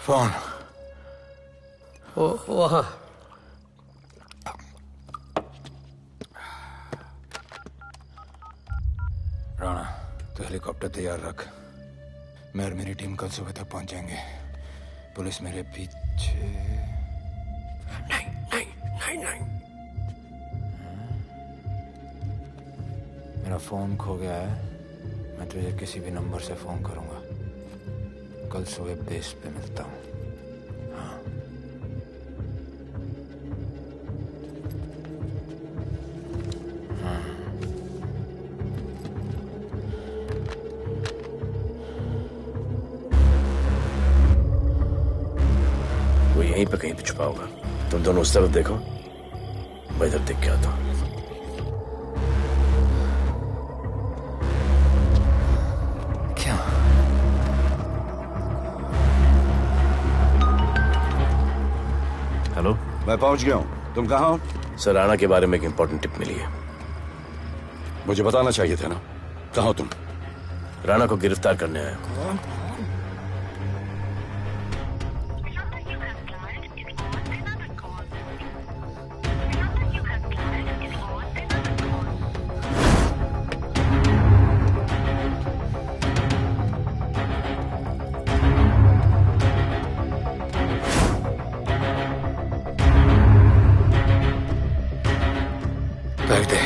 फोन वहाँ। राणा, तो हेलीकॉप्टर तैयार रख। मैं और मेरी टीम कल सुबह तक पहुंच जाएंगे। पुलिस मेरे पीछे नहीं। मेरा फोन खो गया है। मैं तुझे किसी भी नंबर से फोन करूंगा। कल सुबह बेस पे मिलता हूँ। हाँ। वो यहीं पे कहीं पे छुपा होगा। तुम दोनों उस तरफ देखो, मैं इधर देख के आता हूँ। हेलो, मैं पहुंच गया हूं। तुम कहाँ हो? सर, राणा के बारे में एक इंपॉर्टेंट टिप मिली है। मुझे बताना चाहिए था ना। कहाँ हो तुम? राणा को गिरफ्तार करने आया हूं। कर दे।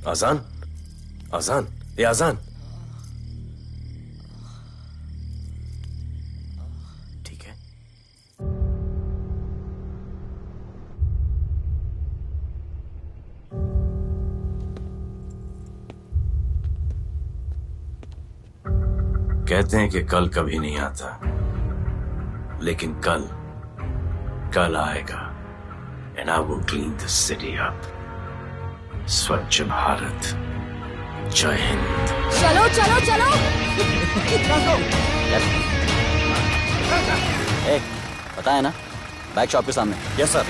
आजान, आजान, ये आजान। ठीक है। कहते हैं कि कल कभी नहीं आता, लेकिन कल आएगा। And I will clean the city up. स्वच्छ भारत। जय हिंद। चलो चलो चलो। पता है ना, बैक शॉप के सामने। Yes sir.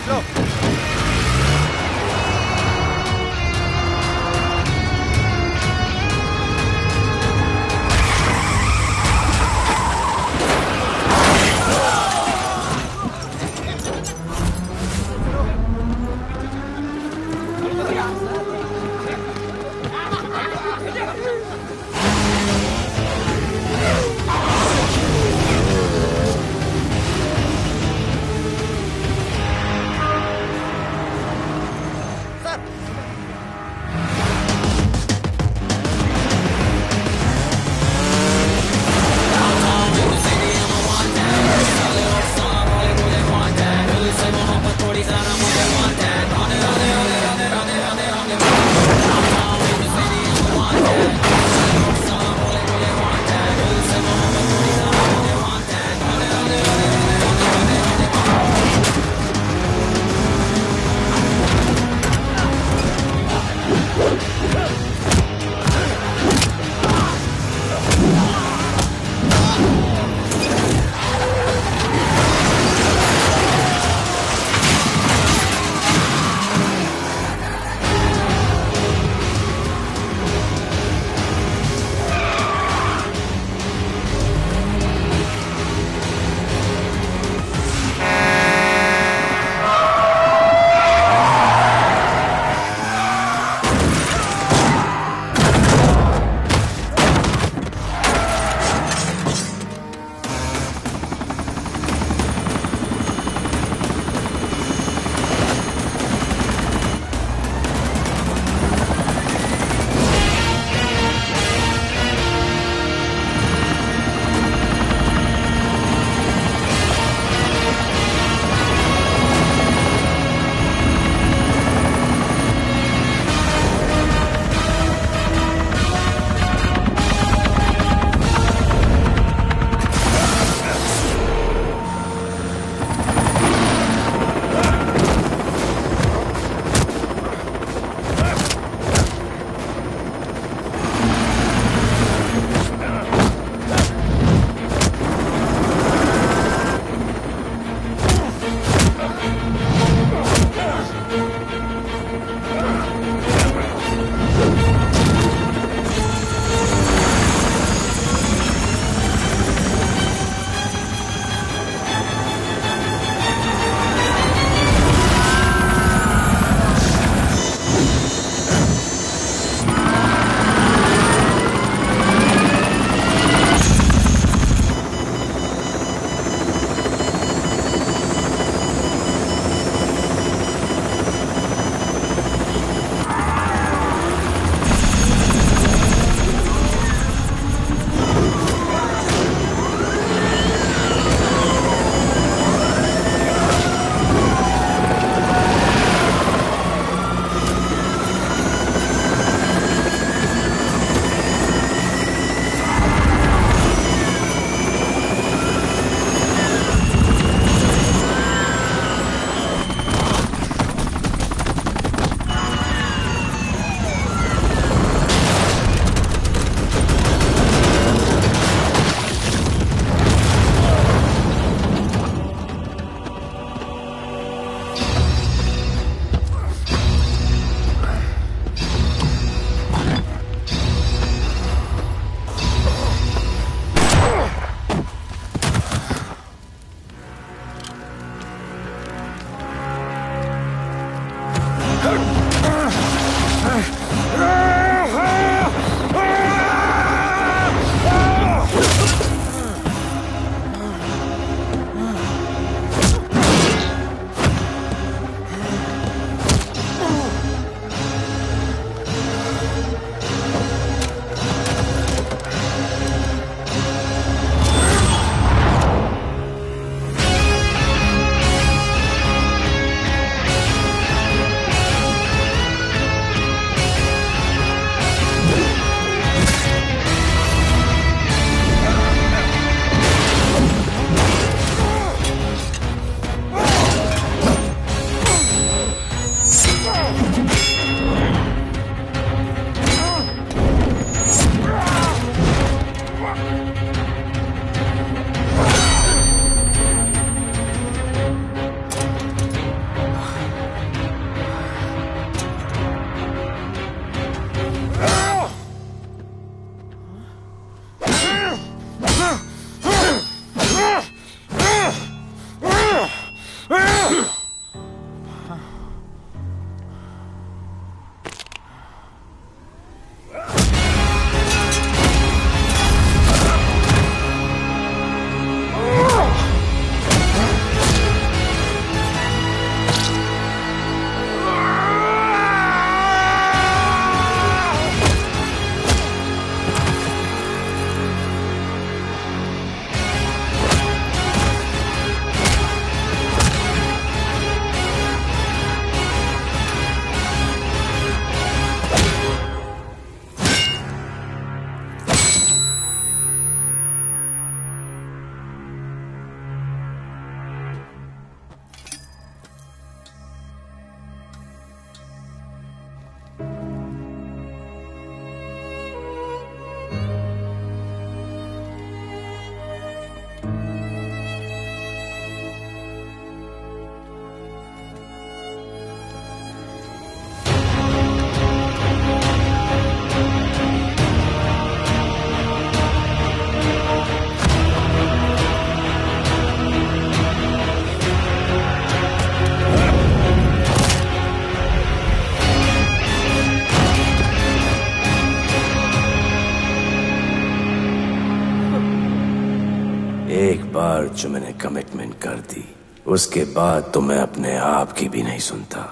बार जो मैंने कमिटमेंट कर दी, उसके बाद तो मैं अपने आप की भी नहीं सुनता।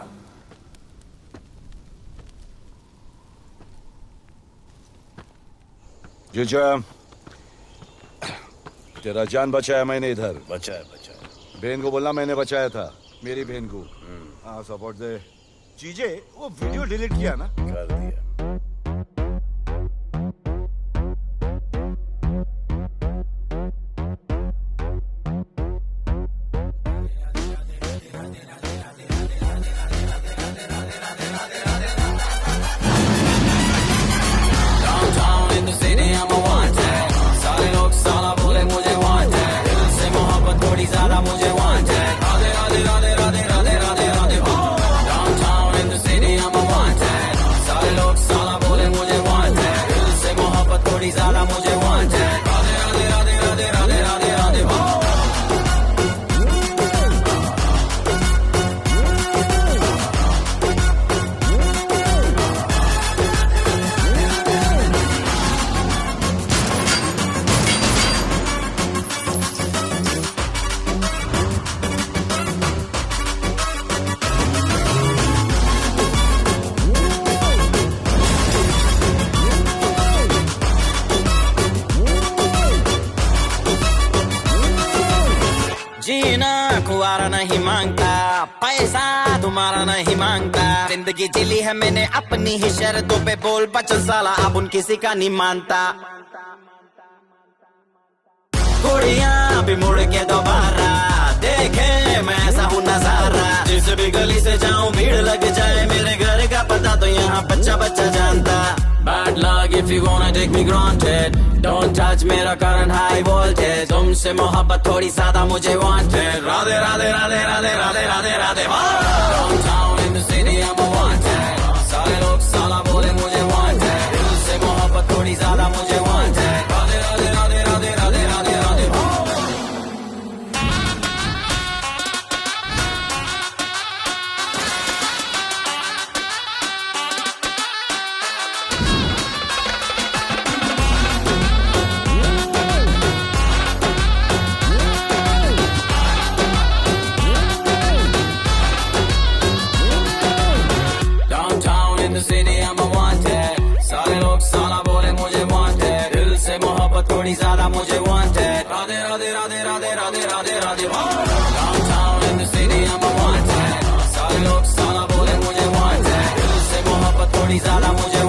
जीजा, तेरा जान बचाया मैंने इधर। बचाया। बहन को बोलना मैंने बचाया था, मेरी बहन को। हाँ, सपोर्ट दे। चीजें वो वीडियो डिलीट किया ना? कर दिया। नहीं मांगता, पैसा तुम्हारा नहीं मांगता, जिंदगी जिली है मैंने अपनी ही शर्तों पे, बोल बचल साला अब उन किसी का नहीं मानता। कुड़ियां भी मुड़ के दोबारा देखे मैं ऐसा हूँ नजारा, जिस भी गली से जाऊं भीड़ लग जाए, मेरे घर का पता तो यहाँ बच्चा बच्चा जानता। Bad luck if you wanna take me granted, don't touch मेरा current high voltage, तुमसे मोहब्बत थोड़ी ज्यादा मुझे wanted, Radhe Radhe Radhe Radhe Radhe Radhe Radhe. Downtown in the city I'm a wanted, सारे लोग साला बोले मुझे wanted, दिल से मोहब्बत थोड़ी ज्यादा मुझे wanted, राधे राधे राधे राधे राधे राधे राधे। थोड़ी ज्यादा मुझे wanted, Radhe Radhe Radhe Radhe Radhe Radhe Radhe. Downtown in the city I'm a wanted, सारे लोग साला बोले मुझे wanted, दिल से मोहब्बत थोड़ी ज्यादा मुझे